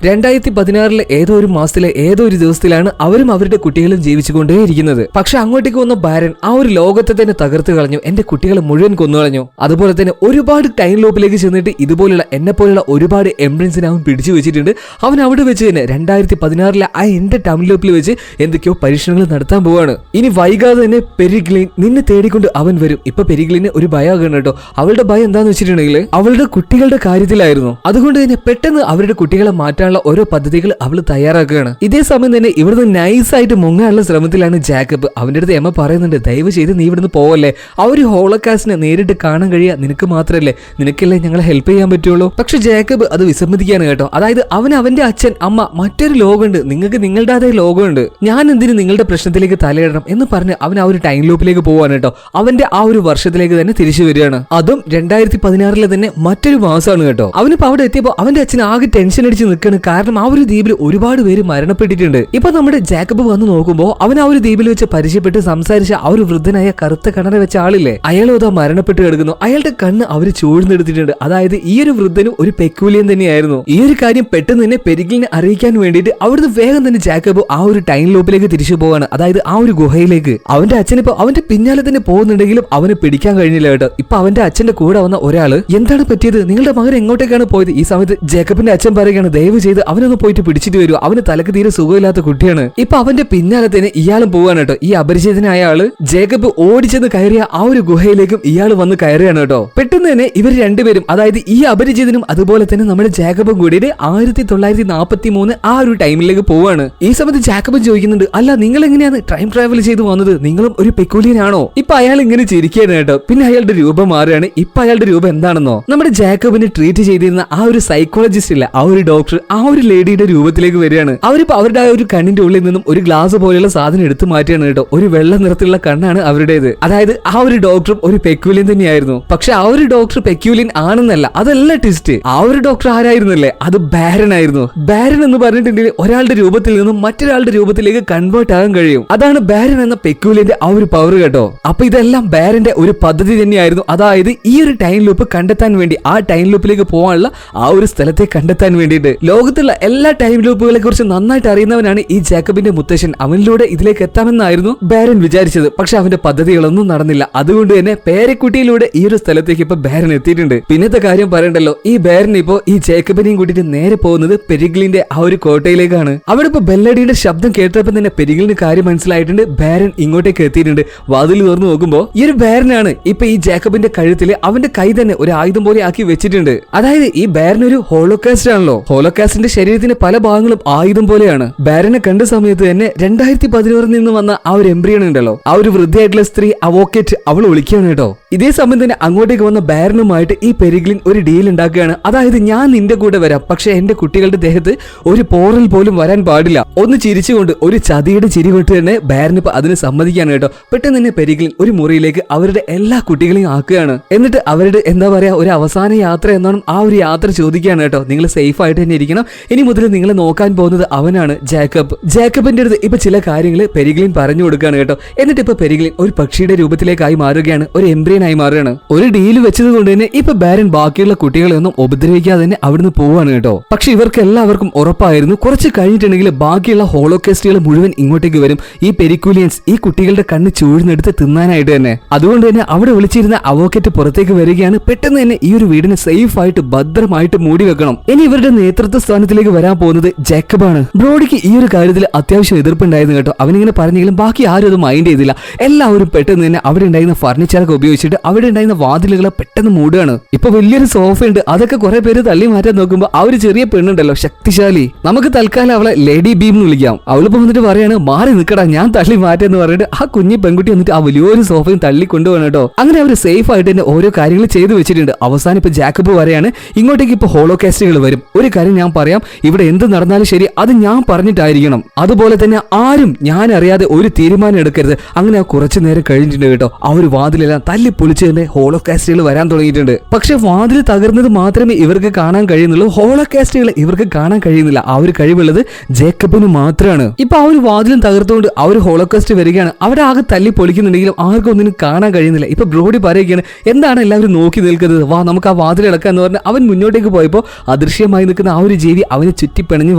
2016 ഏതോ ഒരു മാസത്തിലെ ഏതോ ഒരു ദിവസത്തിലാണ് അവരും അവരുടെ കുട്ടികളും ജീവിച്ചുകൊണ്ടേയിരിക്കുന്നത്. പക്ഷെ അങ്ങോട്ടേക്ക് വന്ന ബാരൻ ആ ഒരു ലോകത്തെ തന്നെ തകർത്ത് കളഞ്ഞു. എന്റെ കുട്ടികളെ മുഴുവൻ കൊന്നുകളഞ്ഞു. അതുപോലെ തന്നെ ഒരുപാട് ടൈം ലൂപ്പിലേക്ക് ചെന്നിട്ട് ഇതുപോലുള്ള എന്നെ പോലുള്ള ഒരുപാട് എംബ്രിൻസിനെ അവൻ പിടിച്ചു വെച്ചിട്ടുണ്ട്. അവൻ അവിടെ വെച്ച് തന്നെ 2016 ആ എന്റെ ടൈം ലൂപ്പിൽ വെച്ച് എന്തൊക്കെയോ പരീക്ഷണങ്ങൾ നടത്താൻ പോവാണ്. ഇനി വൈകാതെ തന്നെ പെരിഗ്ലിൻ നിന്നെ തേടിക്കൊണ്ട് അവൻ വരും. ഇപ്പൊ പെരിഗ്ലിന് ഒരു ഭയമാകണം കേട്ടോ. അവളുടെ ഭയം എന്താന്ന് വെച്ചിട്ടുണ്ടെങ്കിൽ അവളുടെ കുട്ടികളുടെ കാര്യത്തിലായിരുന്നു. അതുകൊണ്ട് തന്നെ പെട്ടെന്ന് അവരുടെ കുട്ടികളെ മാറ്റാനുള്ള ഓരോ പദ്ധതികൾ അവൾ തയ്യാറാക്കുകയാണ്. ഇതേ സമയം തന്നെ ഇവിടുന്ന് നൈസായിട്ട് മുങ്ങാനുള്ള ശ്രമത്തിലാണ് ജാക്കബ്. അവന്റെ അടുത്ത് എമ്മ പറയുന്നുണ്ട്, ദയവ് ചെയ്ത് നീ ഇവിടുന്ന് പോവല്ലേ. ആ ഒരു ഹോളോകാസ്റ്റിനെ നേരിട്ട് കാണാൻ കഴിയുക നിനക്ക് മാത്രല്ലേ, നിനക്കല്ലേ ഞങ്ങളെ ഹെൽപ്പ് ചെയ്യാൻ പറ്റുള്ളൂ. പക്ഷെ ജാക്കബ് അത് വിസമ്മതിക്കുകയാണ് കേട്ടോ. അതായത് അവന്റെ അച്ഛൻ അമ്മ മറ്റൊരു ലോകമുണ്ട്, നിങ്ങൾക്ക് നിങ്ങളുടേതായ ലോകമുണ്ട്, ഞാൻ എന്തിന് നിങ്ങളുടെ പ്രശ്നത്തിലേക്ക് തലയിടണം എന്ന് പറഞ്ഞ് അവൻ ആ ഒരു ടൈം ലൂപ്പിലേക്ക് പോവാണ് കേട്ടോ. അവന്റെ ആ ഒരു വർഷത്തിലേക്ക് തന്നെ തിരിച്ചു വരികയാണ്. അതും 2016 തന്നെ മറ്റൊരു മാസമാണ് കേട്ടോ. അവനിപ്പോ അവിടെ എത്തിയപ്പോ അവന്റെ അച്ഛൻ ആകെ ടെൻഷൻ അടിച്ച് നിൽക്കുകയാണ്. കാരണം ആ ഒരു ദ്വീപിൽ ഒരുപാട് പേര് മരണപ്പെട്ടിട്ടുണ്ട്. ഇപ്പൊ നമ്മുടെ ജാക്കബ് വന്ന് നോക്കുമ്പോ അവൻ ആ ഒരു ദ്വീപിൽ വെച്ച് പരിചയപ്പെട്ട് സംസാരിച്ച ആ ഒരു വൃദ്ധനായ കറുത്ത കണ്ണട വെച്ച ആളില്ലേ, അയാളും അതാ മരണപ്പെട്ട് കിടക്കുന്നു. അയാളുടെ കണ്ണ് അവര് ചൂഴ്ന്നെടുത്തിട്ടുണ്ട്. അതായത് ഈ ഒരു വൃദ്ധനും ഒരു പെക്യൂലിയൻ തന്നെയായിരുന്നു. ഈ ഒരു കാര്യം പെട്ടെന്ന് തന്നെ പെരിഗിലിനെ അറിയിക്കാൻ വേണ്ടിയിട്ട് അവിടുന്ന് വേഗം തന്നെ ജാക്കബ് ആ ഒരു ടൈം ലൂപ്പിലേക്ക് തിരിച്ചു പോവാണ്. അതായത് ആ ഒരു ഗുഹയിലേക്ക്. അവന്റെ അച്ഛനിപ്പോ അവന്റെ പിന്നാലെ തന്നെ പോകുന്നുണ്ടെങ്കിലും അവന് പിടിക്കാൻ കഴിഞ്ഞില്ല കേട്ടോ. ഇപ്പൊ അവന്റെ അച്ഛന്റെ കൂടെ വന്ന ഒരാള്, എന്താണ് പറ്റിയത്, നിങ്ങളുടെ മകൻ എങ്ങോട്ടേക്കാണ് പോയത്? ഈ സമയത്ത് ജേക്കബിന്റെ അച്ഛൻ പറയുകയാണ്, ദയവ് ചെയ്ത് അവനൊന്ന് പോയിട്ട് പിടിച്ചിട്ട് വരൂ, അവന് തലക്ക് തീരെ സുഖമില്ലാത്ത കുട്ടിയാണ്. ഇപ്പൊ അവന്റെ പിന്നാലെ തന്നെ ഇയാളും പോവാണ് കേട്ടോ. ഈ അപരിചിതനായ ആള് ജേക്കബ് ഓടിച്ചെന്ന് കയറിയ ആ ഒരു ഗുഹയിലേക്കും ഇയാൾ വന്ന് കയറുകയാണ് കേട്ടോ. പെട്ടെന്ന് തന്നെ ഇവർ രണ്ടുപേരും, അതായത് ഈ അപരിചിതനും അതുപോലെ തന്നെ നമ്മുടെ ജാക്കബും കൂടിയിട്ട് 1943 ആ ഒരു ടൈമിലേക്ക് പോവാണ്. ഈ സമയത്ത് ജാക്കബ് ചോദിക്കുന്നുണ്ട്, അല്ല നിങ്ങൾ എങ്ങനെയാണ് ടൈം ട്രാവൽ ചെയ്ത് വന്നത്, നിങ്ങളും ഒരു പെക്യൂലിയൻ ആണോ? ഇപ്പൊ അയാൾ ഇങ്ങനെ ചിരിക്കുകയാണ് കേട്ടോ. പിന്നെ അയാളുടെ രൂപം മാറുകയാണ്. ഇപ്പൊ അയാളുടെ രൂപം എന്താണെന്നോ, നമ്മുടെ ജാക്കബിനെ ട്രീറ്റ് ചെയ്തിരുന്ന ആ ഒരു സൈക്കോളജിസ്റ്റ് ഇല്ല, ആ ഒരു ഡോക്ടർ, ആ ഒരു ലേഡിയുടെ രൂപത്തിലേക്ക് വരികയാണ്. അവരിപ്പോ അവരുടെ ആ ഒരു കണ്ണിന്റെ ഉള്ളിൽ നിന്നും ഒരു ഗ്ലാസ് പോലെയുള്ള സാധനം എടുത്തു മാറ്റിയാണ് കേട്ടോ. ഒരു വെള്ള നിറത്തിലുള്ള കണ്ണാണ് അവരുടേത്. അതായത് ആ ഒരു ഡോക്ടറും ഒരു പെക്യൂലിയൻ തന്നെയായിരുന്നു. പക്ഷെ ആ ഒരു ഡോക്ടർ പെക്യൂലിയൻ ആണെന്നല്ല, അതല്ല ട്വിസ്റ്റ്. ആ ഒരു ഡോക്ടർ ആരായിരുന്നല്ലേ, അത് ബാരൻ ആയിരുന്നു. ബാരൻ എന്ന് പറഞ്ഞിട്ടുണ്ടെങ്കിൽ ഒരാളുടെ രൂപത്തിൽ നിന്നും മറ്റൊരാളുടെ രൂപത്തിലേക്ക് കൺവേർട്ട് ആകാൻ കഴിയും. അതാണ് ബാരൻ എന്ന പെക്യൂലിയന്റെ ആ ഒരു പവർ കേട്ടോ. അപ്പൊ ഇതെല്ലാം ബാരന്റെ ഒരു പദ്ധതി തന്നെയായിരുന്നു. അതായത് ഈ ഒരു ടൈം ലൂപ്പ് കണ്ടെത്താൻ വേണ്ടി, ആ ടൈം ലൂപ്പിലേക്ക് പോകാനുള്ള ആ ഒരു സ്ഥലത്തെ കണ്ടെത്താൻ വേണ്ടിയിട്ട് ലോകത്തുള്ള എല്ലാ ടൈം ലൂപ്പുകളെ കുറിച്ച് നന്നായിട്ട് അറിയുന്നവനാണ് ഈ ജാക്കബിന്റെ മുത്തശ്ശൻ. അവനിലൂടെ ഇതിലേക്ക് എത്താമെന്നായിരുന്നു ബാരൻ വിചാരിച്ചത്. പക്ഷെ അവന്റെ പദ്ധതികളൊന്നും നടന്നില്ല. അതുകൊണ്ട് തന്നെ പേരക്കുട്ടിയിലൂടെ ഈ ഒരു സ്ഥലത്തേക്ക് ഇപ്പൊ ബാരൻ എത്തിയിട്ടുണ്ട്. പിന്നത്തെ കാര്യം പറയണ്ടല്ലോ, ഈ ബാരൻ ഇപ്പോ ഈ ജേക്കബിനെയും കൂട്ടിയിട്ട് നേരെ പോകുന്നത് പെരിഗ്ലിന്റെ ആ ഒരു കോട്ടയിലേക്കാണ്. അവിടെ ഇപ്പൊ ബെല്ലടിയുടെ ശബ്ദം കേട്ടപ്പോൾ തന്നെ പെരിഗ്ലിന് കാര്യം മനസ്സിലായിട്ടുണ്ട്. ബാരൻ ഇങ്ങോട്ടേക്ക് എത്തിയിട്ടുണ്ട്. വാതിൽ തുറന്നു നോക്കുമ്പോ ഈ ഒരു ബാരനാണ് ഇപ്പൊ ഈ ജാക്കബിന്റെ കഴുത്തില് അവന്റെ കൈ തന്നെ ഒരു ആയുധം പോലെ ആക്കി വെച്ചിട്ടുണ്ട്. അതായത് ഈ ബാരൻ ഒരു ഹോളോകാസ്റ്റ് ആണല്ലോ. ഹോളോകാസ്റ്റിന്റെ ശരീരത്തിന്റെ പല ഭാഗങ്ങളും ആയുധം പോലെയാണ്. ബാരനെ കണ്ട സമയത്ത് തന്നെ 2016 നിന്ന് വന്ന ആ ഒരു എംബ്രിയൻ ഉണ്ടല്ലോ, ആ ഒരു വൃദ്ധയായിട്ടുള്ള സ്ത്രീ അവോക്കറ്റ്, അവൾ വിളിക്കുകയാണ് കേട്ടോ. ഇതേ സമയം തന്നെ അങ്ങോട്ടേക്ക് വന്ന ബാരനുമായിട്ട് ഈ പെരിഗ്ലിൻ ഒരു ഡീൽ ഉണ്ടാക്കുകയാണ്. അതായത് ഞാൻ നിന്റെ കൂടെ വരാം, പക്ഷെ എന്റെ കുട്ടികളുടെ ദേഹത്ത് ഒരു പോറൽ പോലും വരാൻ പാടില്ല. ഒന്ന് ചിരിച്ചുകൊണ്ട് ഒരു ചതിയുടെ ചിരി കൊണ്ട് തന്നെ ബാരൻ ഇപ്പൊ അതിന് സമ്മതിക്കുകയാണ് കേട്ടോ. പെട്ടെന്ന് തന്നെ പെരിഗ്ലിൻ ഒരു മുറിയിലേക്ക് അവരുടെ എല്ലാ കുട്ടികളെയും ആക്കുകയാണ്. എന്നിട്ട് അവരുടെ എന്താ പറയാ ഒരു അവസാന യാത്ര എന്നാണ് ആ ഒരു യാത്ര ചോദിക്കുകയാണ് കേട്ടോ. നിങ്ങൾ സേഫ് ആയിട്ട് തന്നെ ഇരിക്കണം, ഇനി മുതൽ നിങ്ങളെ നോക്കാൻ പോകുന്നത് അവനാണ് ജാക്കബ്. ജാക്കബിന്റെ അടുത്ത് ഇപ്പൊ ചില കാര്യങ്ങൾ പെരിഗ്ലിൻ പറഞ്ഞു കൊടുക്കുകയാണ് കേട്ടോ. എന്നിട്ട് ഇപ്പൊ പെരിഗ്ലിൻ ഒരു പക്ഷിയുടെ രൂപത്തിലേക്കായി മാറുകയാണ്, ഒരു എംബ്രിയൻ ആയി മാറുകയാണ്. ഒരു ഡീല് വെച്ചത് കൊണ്ട് തന്നെ ഇപ്പൊ ബാരൻ ബാക്കിയുള്ള കുട്ടികളെയൊന്നും ഉപദ്രവിക്കാതെ തന്നെ അവിടുന്ന് പോവാണ് കേട്ടോ. പക്ഷെ ഇവർക്ക് എല്ലാവർക്കും ഉറപ്പായിരുന്നു കുറച്ച് കഴിഞ്ഞിട്ടുണ്ടെങ്കിൽ ബാക്കിയുള്ള ഹോളോകാസ്റ്റുകൾ മുഴുവൻ ഇങ്ങോട്ടേക്ക് വരും. ഈ പെരിക്യൂലിയൻസ് ഈ കുട്ടികളുടെ കണ്ണ് ചൂഴ്ന്നെടുത്ത് തിന്നാനായിട്ട് തന്നെ. അതുകൊണ്ട് തന്നെ അവിടെ വിളിച്ചിരുന്ന അവോക്കറ്റ് പുറത്തേക്ക് വരികയാണ്. പെട്ടെന്ന് തന്നെ ഈ ഒരു വീടിനെ സേഫ് ആയിട്ട് ഭദ്രമായിട്ട് മൂടി വെക്കണം. ഇനി ഇവരുടെ നേതൃത്വ സ്ഥാനത്തിലേക്ക് വരാൻ പോകുന്നത് ജേക്കബാണ്. ബ്രോഡിക്ക് ഈ ഒരു കാര്യത്തിൽ അത്യാവശ്യം എതിർപ്പുണ്ടായിരുന്നു കേട്ടോ. അവനിങ്ങനെ പറഞ്ഞെങ്കിലും ബാക്കി ആരും അത് മൈൻഡ് ചെയ്തില്ല. എല്ലാവരും പെട്ടെന്ന് തന്നെ അവിടെ ഉണ്ടായിരുന്ന ഫർണിച്ചറൊക്കെ ഉപയോഗിച്ചിട്ട് അവിടെ ഉണ്ടായിരുന്ന വാതിലുകളെ പെട്ടെന്ന് മൂടുകയാണ്. ഇപ്പൊ വലിയൊരു സോഫ ഉണ്ട്, അതൊക്കെ കുറെ പേര് തള്ളി മാറ്റാൻ നോക്കുമ്പോൾ ആ ഒരു ചെറിയ പെണ്ണുണ്ടല്ലോ ശക്തിശാലി, നമുക്ക് നമുക്ക് തൽക്കാലം അവളെ ലേഡി ബീം എന്ന് വിളിക്കാം. അവളിപ്പോ വന്നിട്ട് പറയാണ് മാറി നിൽക്കടാ ഞാൻ തള്ളി മാറ്റെന്ന് പറഞ്ഞിട്ട് ആ കുഞ്ഞി പെൺകുട്ടി വന്നിട്ട് ആ വലിയൊരു സോഫയും തള്ളി കൊണ്ടുപോകണം കേട്ടോ. അങ്ങനെ അവർ സേഫ് ആയിട്ട് തന്നെ ഓരോ കാര്യങ്ങൾ ചെയ്തു വെച്ചിട്ടുണ്ട്. അവസാനം ഇപ്പൊ ജാക്കബ് പറയാണ് ഇങ്ങോട്ടേക്ക് ഇപ്പൊ ഹോളോകാസ്റ്റുകൾ വരും. ഒരു കാര്യം ഞാൻ പറയാം, ഇവിടെ എന്ത് നടന്നാലും ശരി അത് ഞാൻ പറഞ്ഞിട്ടായിരിക്കണം. അതുപോലെ തന്നെ ആരും ഞാൻ അറിയാതെ ഒരു തീരുമാനം എടുക്കരുത്. അങ്ങനെ ആ കുറച്ചു നേരം കഴിഞ്ഞിട്ടുണ്ട് കേട്ടോ. ആ ഒരു വാതിലെല്ലാം തല്ലി പൊളിച്ച് തന്നെ ഹോളോകാസ്റ്റുകൾ വരാൻ തുടങ്ങിയിട്ടുണ്ട്. പക്ഷെ വാതിൽ തകർന്നത് മാത്രമേ ഇവർക്ക് കാണാൻ കഴിയുന്നുള്ളൂ, ഹോളോകാസ്റ്റുകൾ ഇവർക്ക് കാണാൻ കഴിയുന്നില്ല. ആ ഒരു കഴിവുള്ളത് ജേക്കബിന് മാത്രമാണ്. ഇപ്പൊ ആ ഒരു വാതിലും തകർത്തുകൊണ്ട് ആ ഒരു ഹോളോകാസ്റ്റ് വരികയാണ്. അവിടെ ആകെ തല്ലി പൊളിക്കുന്നുണ്ടെങ്കിലും ആർക്കും ഒന്നിനും കാണാൻ കഴിയുന്നില്ല. ഇപ്പൊ ബ്രോഡി പറയുകയാണ് എന്താണ് എല്ലാവരും നോക്കി നിൽക്കുന്നത്, വാ നമുക്ക് ആ വാതിൽ ഇളക്കാം എന്ന് പറഞ്ഞ് അവൻ മുന്നോട്ടേക്ക് പോയപ്പോ അദൃശ്യമായി നിൽക്കുന്ന ആ ഒരു ജീവി അവനെ ചുറ്റി പിണഞ്ഞു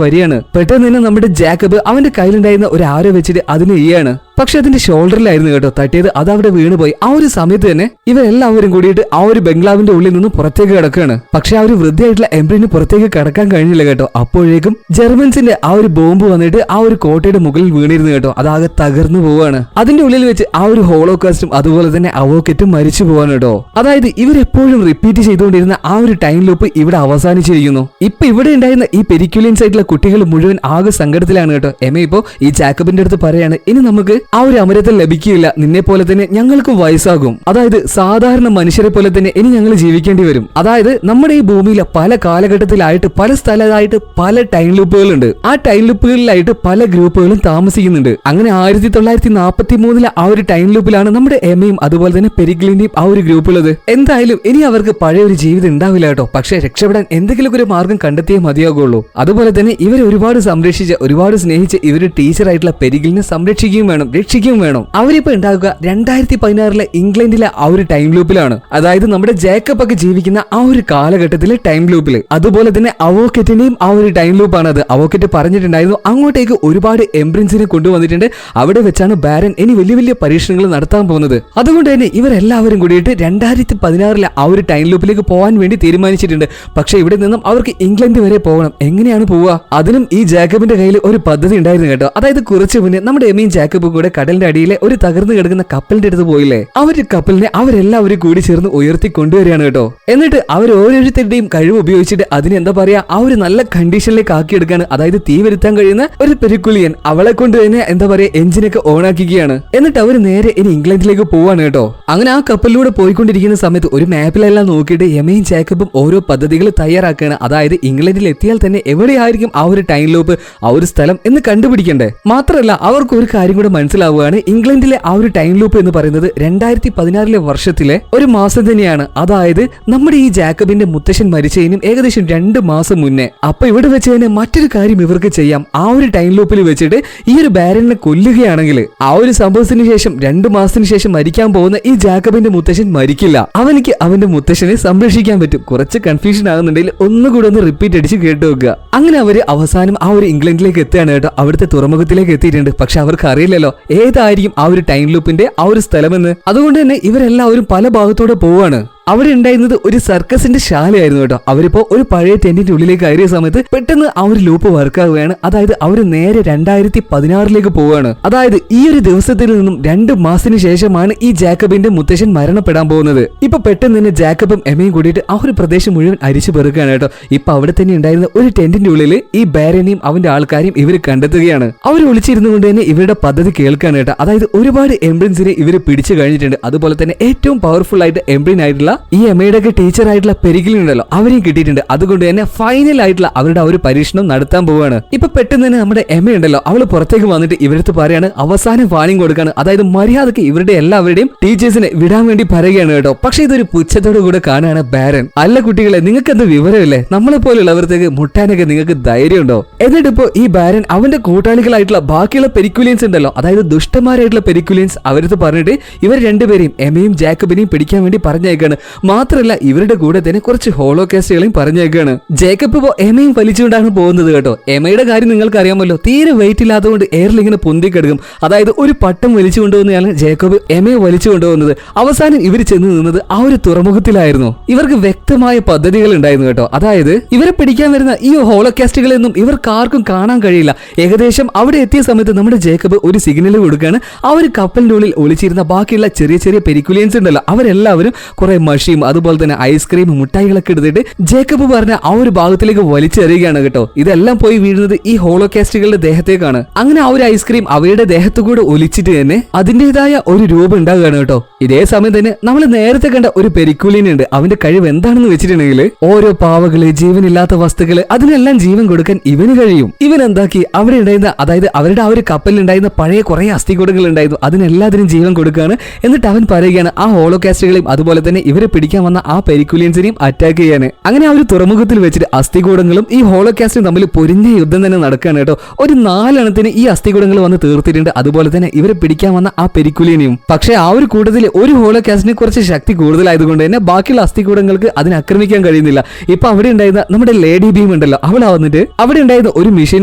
വരികയാണ്. പെട്ടെന്ന് തന്നെ നമ്മുടെ ജാക്കബ് അവന്റെ കയ്യിലുണ്ടായിരുന്ന ഒരു ആരോ വെച്ചിട്ട് അതിനെ ചെയ്യാണ്. പക്ഷെ അതിന്റെ ഷോൾഡറിലായിരുന്നു കേട്ടോ തട്ടിയത്, അത് അവിടെ വീണുപോയി. ആ ഒരു സമയത്ത് തന്നെ ഇവരെല്ലാവരും കൂടിയിട്ട് ആ ഒരു ബംഗ്ലാവിന്റെ ഉള്ളിൽ നിന്ന് പുറത്തേക്ക് കിടക്കുകയാണ്. പക്ഷെ ആ ഒരു വൃദ്ധയായിട്ടുള്ള എംബ്രിന് പുറത്തേക്ക് കിടക്കാൻ കഴിഞ്ഞില്ല കേട്ടോ. അപ്പോഴേക്കും ജർമ്മൻസിന്റെ ആ ഒരു ബോംബ് വന്നിട്ട് ആ ഒരു കോട്ടയുടെ മുകളിൽ വീണിരുന്നു കേട്ടോ. അതാകെ തകർന്നു പോവാണ്. അതിന്റെ ഉള്ളിൽ വെച്ച് ആ ഒരു ഹോളോകാസ്റ്റും അതുപോലെ തന്നെ അവോക്കറ്റും മരിച്ചു പോവാണ് കേട്ടോ. അതായത് ഇവരെപ്പോഴും റിപ്പീറ്റ് ചെയ്തുകൊണ്ടിരുന്ന ആ ഒരു ടൈം ലൂപ്പ് ഇവിടെ അവസാനിച്ചിരിക്കുന്നു. ഇപ്പൊ ഇവിടെ ഉണ്ടായിരുന്ന ഈ പെരിക്കുലിയൻസ് ആയിട്ടുള്ള കുട്ടികൾ മുഴുവൻ ആകെ സങ്കടത്തിലാണ് കേട്ടോ. എമ ഇപ്പോ ഈ ജാക്കബിന്റെ അടുത്ത് പറയാണ് ഇനി നമുക്ക് ആ ഒരു അമരത്തിൽ ലഭിക്കില്ല, നിന്നെ പോലെ തന്നെ ഞങ്ങൾക്ക് വയസ്സാകും. അതായത് സാധാരണ മനുഷ്യരെ പോലെ തന്നെ ഇനി ഞങ്ങൾ ജീവിക്കേണ്ടി വരും. അതായത് നമ്മുടെ ഈ ഭൂമിയിലെ പല കാലഘട്ടത്തിലായിട്ട് പല സ്ഥലത്തായിട്ട് പല ടൈം ലൂപ്പുകളുണ്ട്. ആ ടൈം ലൂപ്പുകളിലായിട്ട് പല ഗ്രൂപ്പുകളും താമസിക്കുന്നുണ്ട്. അങ്ങനെ 1943 ആ ഒരു ടൈം ലൂപ്പിലാണ് നമ്മുടെ എമയും അതുപോലെ തന്നെ പെരിഗ്ലിന്റെയും ആ ഒരു ഗ്രൂപ്പുള്ളത്. എന്തായാലും ഇനി അവർക്ക് പഴയ ഒരു ജീവിതം ഉണ്ടാവില്ല കേട്ടോ. പക്ഷെ രക്ഷപ്പെടാൻ എന്തെങ്കിലും ഒരു മാർഗം കണ്ടെത്തിയേ മതിയാകുള്ളൂ. അതുപോലെ തന്നെ ഇവരെ ഒരുപാട് സംരക്ഷിച്ച് ഒരുപാട് സ്നേഹിച്ച് ഇവര് ടീച്ചറായിട്ടുള്ള പെരിഗ്ലിനെ സംരക്ഷിക്കുകയും വേണം, രക്ഷിക്കുകയും വേണം. അവരിപ്പോ ഉണ്ടാകുക 2016 ഇംഗ്ലണ്ടിലെ ആ ഒരു ടൈം ലൂപ്പിലാണ്. അതായത് നമ്മുടെ ജേക്കബ് ഒക്കെ ജീവിക്കുന്ന ആ ഒരു കാലഘട്ടത്തിലെ ടൈം ലൂപ്പിൽ. അതുപോലെ തന്നെ അവോക്കറ്റിന്റെയും ആ ഒരു ടൈം ലൂപ്പാണ് അത്. അവോക്കറ്റ് പറഞ്ഞിട്ടുണ്ടായിരുന്നു അങ്ങോട്ടേക്ക് ഒരുപാട് എംബ്രിൻസിനെ കൊണ്ടുവന്നിട്ടുണ്ട്. അവിടെ വെച്ചാണ് ബാരൻ ഇനി വലിയ വലിയ പരീക്ഷണങ്ങൾ നടത്താൻ പോകുന്നത്. അതുകൊണ്ട് തന്നെ ഇവരെല്ലാവരും കൂടിയിട്ട് 2016 ആ ഒരു ടൈം ലൂപ്പിലേക്ക് പോകാൻ വേണ്ടി തീരുമാനിച്ചിട്ടുണ്ട്. പക്ഷെ ഇവിടെ നിന്നും അവർക്ക് ഇംഗ്ലണ്ട് വരെ പോകണം. എങ്ങനെയാണ് പോവുക? അതിനും ഈ ജാക്കബിന്റെ കയ്യിൽ ഒരു പദ്ധതി ഉണ്ടായിരുന്നു കേട്ടോ. അതായത് കുറച്ചു മുന്നേ നമ്മുടെ എമയും ജാക്കബും കൂടെ കടലിന്റെ അടിയിലെ ഒരു തകർന്നു കിടക്കുന്ന കപ്പലിന്റെ അടുത്ത് പോയില്ലേ, ആ ഒരു കപ്പലിനെ അവരെല്ലാവരും കൂടി ചേർന്ന് ഉയർത്തി കൊണ്ടുവരികയാണ് കേട്ടോ. എന്നിട്ട് അവർ ഓരോരുത്തരുടെയും കഴിവ് ഉപയോഗിച്ചിട്ട് അതിന് എന്താ പറയാ ആ ഒരു നല്ല കണ്ടീഷനിലേക്ക് ആക്കിയെടുക്കാണ്. അതായത് തീ വരുത്താൻ കഴിയുന്ന ഒരു പെരിക്കുലിയൻ അവളെ കൊണ്ട് തന്നെ എന്താ പറയാ എഞ്ചിനൊക്കെ ഓൺ ആക്കിക്കുകയാണ്. എന്നിട്ട് അവർ നേരെ ഇനി ഇംഗ്ലണ്ടിലേക്ക് പോവാണ് കേട്ടോ. അങ്ങനെ ആ കപ്പലിലൂടെ പോയിക്കൊണ്ടിരിക്കുന്ന സമയത്ത് ഒരു മാപ്പിലെല്ലാം നോക്കിയിട്ട് എമയും ജാക്കബും ഓരോ പദ്ധതികൾ തയ്യാറാക്കുകയാണ്. അതായത് ഇംഗ്ലണ്ടിൽ എത്തിയാൽ തന്നെ എവിടെയായിരിക്കും ആ ഒരു ടൈം ലൂപ്പ്, ആ ഒരു സ്ഥലം എന്ന് കണ്ടുപിടിക്കണ്ടേ. മാത്രമല്ല അവർക്ക് ഒരു കാര്യം കൂടെ മനസ്സിലാവുകയാണ്, ഇംഗ്ലണ്ടിലെ ആ ഒരു ടൈം ലൂപ്പ് എന്ന് പറയുന്നത് 2016 വർഷത്തിലെ ഒരു മാസം തന്നെയാണ്. അതായത് നമ്മുടെ ഈ ജാക്കബിന്റെ മുത്തശ്ശൻ മരിച്ചതിനും ഏകദേശം 2 മാസം മുന്നേ. അപ്പൊ ഇവിടെ വെച്ച് തന്നെ മറ്റൊരു കാര്യം ഇവർക്ക് ചെയ്യാം. ആ ഒരു ടൈം ലൂപ്പിൽ വെച്ചിട്ട് ഈ ഒരു ബാരനെ കൊല്ലുകയാണെങ്കിൽ ആ ഒരു സംഭവത്തിന് ശേഷം 2 മാസത്തിന് ശേഷം മരിക്കാൻ പോകുന്ന ഈ ജാക്കബിന്റെ മുത്തശ്ശൻ മരിക്കില്ല. അവനിക്ക് അവന്റെ മുത്തശ്ശനെ സംരക്ഷിക്കാൻ പറ്റും. കുറച്ച് കൺഫ്യൂഷൻ ആകുന്നുണ്ടെങ്കിൽ ഒന്നുകൂടെ ഒന്ന് റിപ്പീറ്റ് അടിച്ച് കേട്ടു വെക്കുക. അങ്ങനെ അവര് അവസാനം ആ ഒരു ഇംഗ്ലണ്ടിലേക്ക് എത്തുകയാണ് കേട്ടോ. അവിടുത്തെ തുറമുഖത്തിലേക്ക് എത്തിയിട്ടുണ്ട്. പക്ഷെ അവർക്ക് അറിയില്ലല്ലോ ഏതായിരിക്കും ആ ഒരു ടൈം ലൂപ്പിന്റെ ആ ഒരു സ്ഥലമെന്ന്. അതുകൊണ്ട് തന്നെ ഇവരെല്ലാവരും പല ഭാഗത്തൂടെ പോവാണ്. അവിടെ ഉണ്ടായിരുന്നത് ഒരു സർക്കസിന്റെ ശാലയായിരുന്നു കേട്ടോ. അവരിപ്പോ ഒരു പഴയ ടെന്റിന്റെ ഉള്ളിലേക്ക് കയറിയ സമയത്ത് പെട്ടെന്ന് ആ ഒരു ലൂപ്പ് വർക്കാവുകയാണ്. അതായത് അവർ നേരെ 2016 പോവുകയാണ്. അതായത് ഈ ഒരു ദിവസത്തിൽ നിന്നും 2 മാസത്തിന് ശേഷമാണ് ഈ ജാക്കബിന്റെ മുത്തശ്ശൻ മരണപ്പെടാൻ പോകുന്നത്. ഇപ്പൊ പെട്ടെന്ന് തന്നെ ജാക്കബും എമയും കൂടിയിട്ട് ആ ഒരു പ്രദേശം മുഴുവൻ അരിച്ചു പെറുക്കുകയാണ് കേട്ടോ. ഇപ്പൊ അവിടെ തന്നെ ഉണ്ടായിരുന്ന ഒരു ടെന്റിന്റെ ഉള്ളിൽ ഈ ബാരനെയും അവന്റെ ആൾക്കാരെയും ഇവർ കണ്ടെത്തുകയാണ്. അവർ ഒളിച്ചിരുന്നുകൊണ്ട് തന്നെ ഇവരുടെ പദ്ധതി കേൾക്കാണ് കേട്ടോ. അതായത് ഒരുപാട് എംബ്രിൻസിനെ ഇവർ പിടിച്ചു കഴിഞ്ഞിട്ടുണ്ട്. അതുപോലെ തന്നെ ഏറ്റവും പവർഫുൾ ആയിട്ട് എംബ്രിൻ ആയിട്ടുള്ള ഈ എമയുടെ ഒക്കെ ടീച്ചർ ആയിട്ടുള്ള പെരിഗ്ലിൻ ഉണ്ടല്ലോ അവരെയും കിട്ടിയിട്ടുണ്ട്. അതുകൊണ്ട് തന്നെ ഫൈനൽ ആയിട്ടുള്ള അവരുടെ ആ ഒരു പരീക്ഷണം നടത്താൻ പോവുകയാണ്. ഇപ്പൊ പെട്ടെന്ന് തന്നെ നമ്മുടെ എമ ഉണ്ടല്ലോ അവള് പുറത്തേക്ക് വന്നിട്ട് ഇവരടുത്ത് പറയാണ്, അവസാനം വാണിംഗ് കൊടുക്കാണ്. അതായത് മര്യാദക്ക് ഇവരുടെ എല്ലാവരുടെയും ടീച്ചേഴ്സിനെ വിടാൻ വേണ്ടി പറയുകയാണ് കേട്ടോ. പക്ഷെ ഇതൊരു പുച്ഛത്തോടു കൂടെ കാണാണ് ബാരൻ. അല്ല കുട്ടികളെ, നിങ്ങൾക്ക് എന്ത് വിവരമില്ലേ, നമ്മളെ പോലുള്ളവർക്ക് മുട്ടാനൊക്കെ നിങ്ങൾക്ക് ധൈര്യമുണ്ടോ? എന്നിട്ടിപ്പോ ഈ ബാരൻ അവന്റെ കൂട്ടാളികളായിട്ടുള്ള ബാക്കിയുള്ള പെരിക്കുലിയൻസ് ഉണ്ടല്ലോ, അതായത് ദുഷ്ടന്മാരായിട്ടുള്ള പെരിക്കുലിയൻസ് അവരടുത്ത് പറഞ്ഞിട്ട് ഇവർ രണ്ടുപേരെയും എമയും ജാക്കബിനെയും പിടിക്കാൻ വേണ്ടി പറഞ്ഞേക്കാണ്. മാത്രല്ല ഇവരുടെ കൂടെ തന്നെ കുറച്ച് ഹോളോകാസ്റ്റുകളെയും പറഞ്ഞേക്കാണ്. ജേക്കബ് ഇപ്പോ എമയും വലിച്ചുകൊണ്ടാണ് പോകുന്നത് കേട്ടോ. എമയുടെ കാര്യം നിങ്ങൾക്ക് അറിയാമല്ലോ, തീരെ വെയിറ്റ് ഇല്ലാത്തതുകൊണ്ട് എയറിൽ ഇങ്ങനെ പൊന്തിക്കെടുക്കും. അതായത് ഒരു പട്ടം വലിച്ചു കൊണ്ടുപോകുന്നതാണ് ജേക്കബ് എമയെ വലിച്ചു കൊണ്ടുപോകുന്നത്. അവസാനം ഇവർ ചെന്ന് നിന്നത് ആ ഒരു തുറമുഖത്തിലായിരുന്നു. ഇവർക്ക് വ്യക്തമായ പദ്ധതികൾ ഉണ്ടായിരുന്നു കേട്ടോ. അതായത് ഇവരെ പിടിക്കാൻ വരുന്ന ഈ ഹോളോകാസ്റ്റുകളെന്നും ഇവർക്ക് ആർക്കും കാണാൻ കഴിയില്ല. ഏകദേശം അവിടെ എത്തിയ സമയത്ത് നമ്മുടെ ജേക്കബ് ഒരു സിഗ്നൽ കൊടുക്കുകയാണ്. ആ ഒരു കപ്പലിന്റെ ഉള്ളിൽ ഒളിച്ചിരുന്ന ബാക്കിയുള്ള ചെറിയ ചെറിയ പെരിക്കുലിയൻസ് ഉണ്ടല്ലോ അവരെല്ലാവരും കുറെ മഷിയും അതുപോലെ തന്നെ ഐസ്ക്രീം മുട്ടായികളൊക്കെ എടുത്തിട്ട് ജേക്കബ് പറഞ്ഞ ആ ഒരു ഭാഗത്തിലേക്ക് വലിച്ചെറിയുകയാണ് കേട്ടോ. ഇതെല്ലാം പോയി വീഴുന്നത് ഈ ഹോളോകാസ്റ്റുകളുടെ ദേഹത്തേക്കാണ്. അങ്ങനെ ആ ഒരു ഐസ്ക്രീം അവയുടെ ദേഹത്തു കൂടെ ഒലിച്ചിട്ട് തന്നെ അതിന്റേതായ ഒരു രൂപം ഉണ്ടാകുകയാണ് കേട്ടോ. ഇതേ സമയം തന്നെ നമ്മൾ നേരത്തെ കണ്ട ഒരു പെരിക്കുലിനുണ്ട്. അവന്റെ കഴിവ് എന്താണെന്ന് വെച്ചിട്ടുണ്ടെങ്കിൽ ഓരോ പാവകള്, ജീവനില്ലാത്ത വസ്തുക്കള്, അതിനെല്ലാം ജീവൻ കൊടുക്കാൻ ഇവന് കഴിയും. ഇവൻ എന്താക്കി അവിടെ ഉണ്ടായിരുന്ന, അതായത് അവരുടെ ആ ഒരു കപ്പലിൽ ഉണ്ടായിരുന്ന പഴയ കുറെ അസ്ഥികൂടങ്ങൾ ഉണ്ടായിരുന്നു, അതിനെല്ലാത്തിനും ജീവൻ കൊടുക്കുകയാണ്. എന്നിട്ട് അവൻ പറയുകയാണ് ആ ഹോളോകാസ്റ്റുകളെയും അതുപോലെ തന്നെ ഇവരെ പിടിക്കാൻ വന്ന ആ പെരിക്കുലിയൻസിനെയും അറ്റാക്ക് ചെയ്യാന്. അങ്ങനെ ആ ഒരു തുറമുഖത്തിൽ വെച്ചിട്ട് അസ്ഥികൂടങ്ങളും ഈ ഹോളോകാസ്റ്റും തമ്മിൽ പൊരിഞ്ഞ യുദ്ധം തന്നെ നടക്കുകയാണ് കേട്ടോ. ഒരു 4 എണ്ണത്തിന് ഈ അസ്ഥികൂടങ്ങൾ വന്ന് തീർത്തിട്ടുണ്ട്, അതുപോലെ തന്നെ ഇവരെ പിടിക്കാൻ വന്ന ആ പെരിക്കുലിയനെയും. പക്ഷേ ആ ഒരു കൂട്ടത്തിൽ ഒരു ഹോളോകാസ്റ്റിന് കുറച്ച് ശക്തി കൂടുതലായതുകൊണ്ട് തന്നെ ബാക്കിയുള്ള അസ്ഥികൂടങ്ങൾക്ക് അതിനെ ആക്രമിക്കാൻ കഴിയുന്നില്ല. ഇപ്പൊ അവിടെ ഉണ്ടായിരുന്ന നമ്മുടെ ലേഡി ബീം ഉണ്ടല്ലോ, അവൾ വന്നിട്ട് അവിടെ ഉണ്ടായിരുന്ന ഒരു മെഷീൻ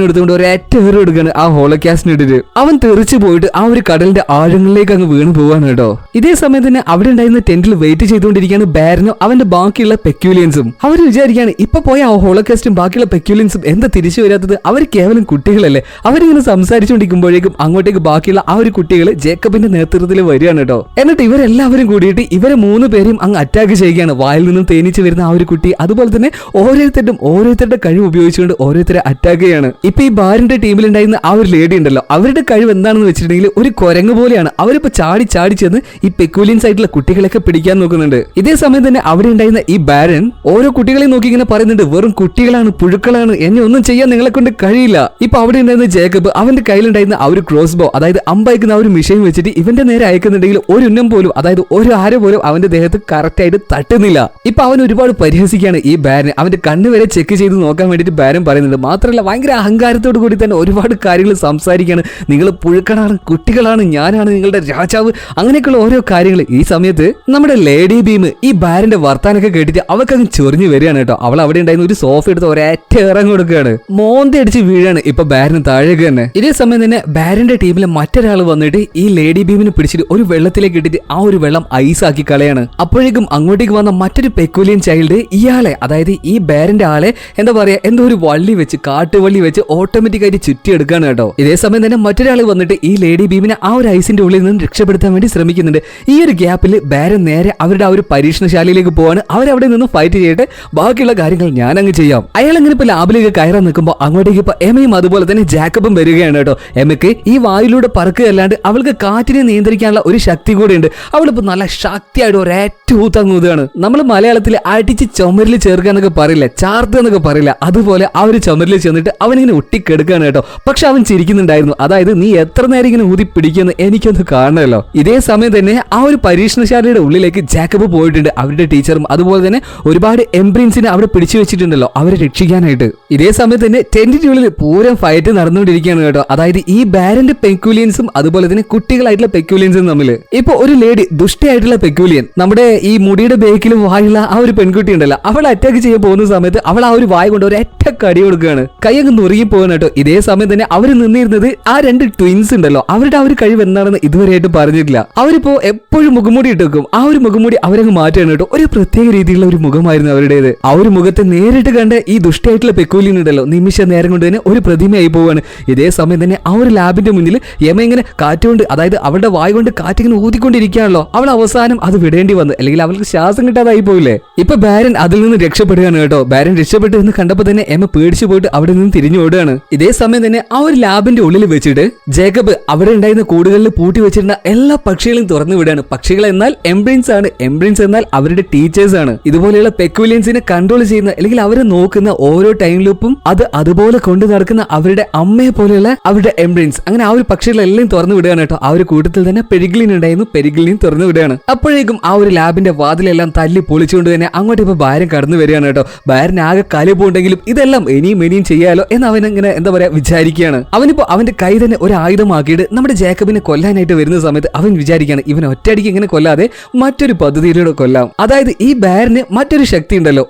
എടുത്തുകൊണ്ട് ഒരൊറ്റ ഏറ് എടുക്കുകയാണ് ആ ഹോളോകാസ്റ്റിന് ഇട്ടിട്ട്. അവൻ തെറിച്ചു പോയിട്ട് ആ ഒരു കടലിന്റെ ആഴങ്ങളിലേക്ക് അങ്ങ് വീണ് പോവാണ് കേട്ടോ. ഇതേ സമയം തന്നെ അവിടെ ഉണ്ടായിരുന്ന ടെന്റിൽ വെയിറ്റ് ചെയ്തുകൊണ്ടിരിക്കുകയാണ് ബാരനും അവന്റെ ബാക്കിയുള്ള പെക്യൂലിയൻസും. അവർ വിചാരിക്കുകയാണ് ഇപ്പൊ പോയ ആ ഹോളോകാസ്റ്റും ബാക്കിയുള്ള പെക്യൂലിയൻസും എന്താ തിരിച്ചു വരാത്തത്, അവർ കേവലം കുട്ടികളല്ലേ. അവരിങ്ങനെ സംസാരിച്ചുകൊണ്ടിരിക്കുമ്പോഴേക്കും അങ്ങോട്ടേക്ക് ബാക്കിയുള്ള ആ ഒരു കുട്ടികൾ ജേക്കബിന്റെ നേതൃത്വത്തിൽ വരികയാണ് കേട്ടോ. എന്നിട്ട് ഇവരെല്ലാവരും കൂടിയിട്ട് ഇവരെ 3 പേരെയും അങ്ങ് അറ്റാക്ക് ചെയ്യുകയാണ്. വായിൽ നിന്നും തേനീച്ച് വരുന്ന ആ ഒരു കുട്ടി, അതുപോലെ തന്നെ ഓരോരുത്തരുടെ കഴിവ് ഉപയോഗിച്ചുകൊണ്ട് ഓരോരുത്തരെ അറ്റാക്ക് ചെയ്യാണ്. ഇപ്പൊ ഈ ബാറിന്റെ ടീമിലുണ്ടായിരുന്ന ആ ഒരു ലേഡി ഉണ്ടല്ലോ, അവരുടെ കഴിവ് എന്താണെന്ന് വെച്ചിട്ടുണ്ടെങ്കിൽ ഒരു കുരങ്ങ് പോലെയാണ്. അവരിപ്പോ ചാടി ചെന്ന് ഈ പെക്യൂലിയൻസ് ആയിട്ടുള്ള കുട്ടികളൊക്കെ പിടിക്കാൻ നോക്കുന്നുണ്ട്. ഇതേ സമയം തന്നെ അവിടെ ഉണ്ടായിരുന്ന ഈ ബാരൻ ഓരോ കുട്ടികളെ നോക്കി ഇങ്ങനെ പറയുന്നുണ്ട്, വെറും കുട്ടികളാണ്, പുഴുക്കളാണ്, എന്നെ ഒന്നും ചെയ്യാൻ നിങ്ങളെ കൊണ്ട് കഴിയില്ല. ഇപ്പൊ അവിടെ ഉണ്ടായിരുന്ന ജേക്കബ് അവന്റെ കയ്യിലുണ്ടായിരുന്ന ആ ഒരു ക്രോസ് ബോ, അതായത് അമ്പയക്കുന്ന ആ ഒരു മിഷീൻ വെച്ചിട്ട് ഇവന്റെ നേരെ അയക്കുന്നുണ്ടെങ്കിൽ ഒരു ഉന്നം പോലും, അതായത് ഒരു ആര പോലും അവന്റെ ദേഹത്ത് കറക്റ്റ് ആയിട്ട് തട്ടുന്നില്ല. ഇപ്പൊ അവൻ ഒരുപാട് പരിഹസിക്കുകയാണ് ഈ ബാരൻ. അവന്റെ കണ്ണ് വരെ ചെക്ക് ചെയ്ത് നോക്കാൻ വേണ്ടിയിട്ട് ബാരൻ പറയുന്നുണ്ട്. മാത്രമല്ല ഭയങ്കര അഹങ്കാരത്തോട് കൂടി തന്നെ ഒരുപാട് കാര്യങ്ങൾ സംസാരിക്കുകയാണ്. നിങ്ങൾ പുഴുക്കളാണ്, കുട്ടികളാണ്, ഞാനാണ് നിങ്ങളുടെ രാജാവ്, അങ്ങനെയൊക്കെയുള്ള ഓരോ കാര്യങ്ങൾ. ഈ സമയത്ത് നമ്മുടെ ലേഡി ബീം ഈ ബാരന്റെ വർത്താനൊക്കെ കേട്ടിട്ട് അവൾക്ക് അങ്ങ് ചൊറിഞ്ഞു വരികയാണ് കേട്ടോ. അവൾ അവിടെ ഉണ്ടായിരുന്ന ഒരു സോഫ എടുത്ത് ഒരൊറ്റ ഇറങ്ങി കൊടുക്കുകയാണ്. മോന്തി അടിച്ച് വീഴാണ് ഇപ്പൊ ബാരന് താഴേക്ക് തന്നെ. ഇതേ സമയം തന്നെ ബാരന്റെ ടീമിലെ മറ്റൊരാൾ വന്നിട്ട് ഈ ലേഡി ബീമിനെ പിടിച്ചിട്ട് ഒരു വെള്ളത്തിലേക്ക് ഇട്ടിട്ട് ആ ഒരു വെള്ളം ഐസാക്കി കളയാണ്. അപ്പോഴേക്കും അങ്ങോട്ടേക്ക് വന്ന മറ്റൊരു പെക്യൂലിയൻ ചൈൽഡ് ഇയാളെ, അതായത് ഈ ബാരന്റെ ആളെ എന്താ പറയാ, എന്തോ ഒരു വള്ളി വെച്ച്, കാട്ടുവള്ളി വെച്ച് ഓട്ടോമാറ്റിക് ആയിട്ട് ചുറ്റിയെടുക്കാണ് കേട്ടോ. ഇതേ സമയം തന്നെ മറ്റൊരാൾ വന്നിട്ട് ഈ ലേഡി ബീമിനെ ആ ഒരു ഐസിന്റെ ഉള്ളിൽ നിന്ന് രക്ഷപ്പെടുത്താൻ വേണ്ടി ശ്രമിക്കുന്നുണ്ട്. ഈ ഒരു ഗ്യാപ്പിൽ ബാരൻ നേരെ അവരുടെ ആ ഒരു പരീക്ഷണശാലയിലേക്ക് പോവാണ്. അവരവിടെ നിന്ന് ഫൈറ്റ് ചെയ്തിട്ട് ബാക്കിയുള്ള കാര്യങ്ങൾ ഞാൻ അങ്ങ് ചെയ്യാം. അയാൾ അങ്ങനെ ഇപ്പൊ ലാബിലേക്ക് കയറാൻ നിൽക്കുമ്പോൾ അങ്ങോട്ടേക്ക് ഇപ്പൊ എമയും അതുപോലെ തന്നെ ജാക്കബും വരികയാണ് കേട്ടോ. എമയ്ക്ക് ഈ വായിലൂടെ പറക്കുകയല്ലാണ്ട് അവൾക്ക് കാറ്റിനെ നിയന്ത്രിക്കാനുള്ള ഒരു ശക്തി കൂടെ ഉണ്ട്. അവളിപ്പോ നല്ല ശക്തിയായിട്ട് ഒരേറ്റ ഊത്തങ്ങൂതാണ്. നമ്മൾ മലയാളത്തിൽ അടിച്ച് ചുമരിൽ ചേർക്കുക എന്നൊക്കെ പറയില്ല, ചാർത്ത് എന്നൊക്കെ പറയില്ല, അതുപോലെ ആ ഒരു ചുമരിൽ ചെന്നിട്ട് അവനിങ്ങനെ ഒട്ടിക്കെടുക്കുകയാണ് കേട്ടോ. പക്ഷെ അവൻ ചിരിക്കുന്നുണ്ടായിരുന്നു. അതായത് നീ എത്ര നേരം ഇങ്ങനെ ഊതി പിടിക്കുമെന്ന് എനിക്കൊന്ന് കാണണമല്ലോ. ഇതേ സമയം തന്നെ ആ ഒരു പരീക്ഷണശാലയുടെ ഉള്ളിലേക്ക് ജാക്കബ് പോയിട്ടുണ്ട്. അവരുടെ ടീച്ചറും അതുപോലെ തന്നെ ഒരുപാട് എംബ്രിൻസിനെ അവിടെ പിടിച്ചു വെച്ചിട്ടുണ്ടല്ലോ അവരെ രക്ഷിക്കാനായിട്ട്. ഇതേ സമയത്ത് തന്നെ ടെന്റിന്റെ ഉള്ളിൽ പൂരം ഫൈറ്റ് നടന്നുകൊണ്ടിരിക്കുകയാണ് കേട്ടോ. അതായത് ഈ ബാരന്റെ പെക്യൂലിയൻസും അതുപോലെ തന്നെ കുട്ടികളായിട്ടുള്ള പെക്യൂലിയൻസും തമ്മിൽ. ഇപ്പൊ ഒരു ലേഡി, ദുഷ്ടയായിട്ടുള്ള പെക്യൂലിയൻ, നമ്മുടെ ഈ മുടിയുടെ ബേക്കിൽ വായുള്ള ആ ഒരു പെൺകുട്ടി ഉണ്ടല്ലോ, അവൾ അറ്റാക്ക് ചെയ്യാൻ പോകുന്ന സമയത്ത് അവൾ ആ ഒരു വായ കൊണ്ട് ഒരൊറ്റ കടി കൊടുക്കുകയാണ്. കൈ അങ്ങ് നുറുകി പോകാൻ കേട്ടോ. ഇതേ സമയം തന്നെ അവർ നിന്നിരുന്നത് ആ 2 ട്വിൻസ് ഉണ്ടല്ലോ, അവരുടെ ആ ഒരു കഴിവ് എന്താണെന്ന് ഇതുവരെയായിട്ട് പറഞ്ഞിട്ടില്ല. അവരിപ്പോ എപ്പോഴും മുഖംമൂടി ഇട്ട് വെക്കും. ആ ഒരു മുഖംമൂടി അവരങ്ങ് മാറ്റുകയാണ് കേട്ടോ. ഒരു പ്രത്യേക രീതിയിലുള്ള ഒരു മുഖമായിരുന്നു അവരുടേത്. ആ ഒരു മുഖത്തെ നേരിട്ട് കണ്ട ഈ ദുഷ്ടയായിട്ടുള്ള പെക്യൂലിയൻ ഉണ്ടല്ലോ, നിമിഷ നേരം കൊണ്ട് തന്നെ ഒരു പ്രതിമയായി പോവാണ്. ഇതേ സമയം തന്നെ ആ ഒരു ലാബിന്റെ മുന്നിൽ യമ ഇങ്ങനെ കാറ്റുകൊണ്ട്, അതായത് അവളുടെ വായ കൊണ്ട് കാറ്റിങ്ങനെ ഊതിക്കൊണ്ടിരിക്കുകയാണല്ലോ. അവൾ അവസാനം അത് വിടേണ്ടി വന്നു, അല്ലെങ്കിൽ അവൾക്ക് ശ്വാസം കിട്ടാതായി പോയില്ലേ. ഇപ്പൊ ബാരൻ അതിൽ നിന്ന് രക്ഷപ്പെടുകയാണ് കേട്ടോ. ബാരൻ രക്ഷപ്പെട്ടു എന്ന് കണ്ടപ്പോ തന്നെ എമ്മ പേടിച്ചു പോയിട്ട് അവിടെ നിന്ന് തിരിഞ്ഞു ഓടുകയാണ്. ഇതേ സമയം തന്നെ ആ ഒരു ലാബിന്റെ ഉള്ളിൽ വെച്ചിട്ട് ജേക്കബ് അവിടെ ഉണ്ടായിരുന്ന കൂടുകളിൽ പൂട്ടി വെച്ചിരുന്ന എല്ലാ പക്ഷികളെയും തുറന്നു വിടുകയാണ്. പക്ഷികൾ എന്നാൽ എംബ്രിൻസ് ആണ്. എംബ്രിൻസ് എന്നാൽ അവരുടെ ടീച്ചേഴ്സ് ആണ്. ഇതുപോലെയുള്ള പെക്യൂലിയൻസിനെ കൺട്രോൾ ചെയ്യുന്ന, അല്ലെങ്കിൽ അവരെ നോക്കുന്ന ഓരോ ടൈം ലൂപ്പും അത് അതുപോലെ കൊണ്ടു നടക്കുന്ന അവരുടെ അമ്മയെ പോലെയുള്ള അവരുടെ എംബ്രിൻസ്. അങ്ങനെ ആ ഒരു പക്ഷികളെല്ലാം തുറന്നു വിടുകയാണ് കേട്ടോ. ആ ഒരു കൂട്ടത്തിൽ തന്നെ പെരിഗ്ലിൻ ഉണ്ടായിരുന്നു, പെരിഗ്ലിൻ തുറന്നു വിടുകയാണ്. അപ്പോഴേക്കും ആ ഒരു ലാബിന്റെ വാതിലെല്ലാം തല്ലി പൊളിച്ചുകൊണ്ട് തന്നെ അങ്ങോട്ട് ഇപ്പൊ ബാരൻ കടന്നു വരികയാണ് കേട്ടോ. ബാരൻ ആകെ കലിപ്പുണ്ടെങ്കിലും ഇതെല്ലാം ഇനിയും ചെയ്യാലോ എന്ന് അവൻ ഇങ്ങനെ എന്താ പറയാ വിചാരിക്കുകയാണ്. അവനിപ്പോ അവന്റെ കൈ തന്നെ ഒരു ആയുധമാക്കിയിട്ട് നമ്മുടെ ജേക്കബിനെ കൊല്ലാനായിട്ട് വരുന്ന സമയത്ത് അവൻ വിചാരിക്കുകയാണ്, ഇവൻ ഒറ്റയടിക്ക് ഇങ്ങനെ കൊല്ലാതെ മറ്റൊരു പദ്ധതിയിലൂടെ കൊല്ലാം. അതായത് ഈ ബാരന് മറ്റൊരു ശക്തി ഉണ്ടല്ലോ,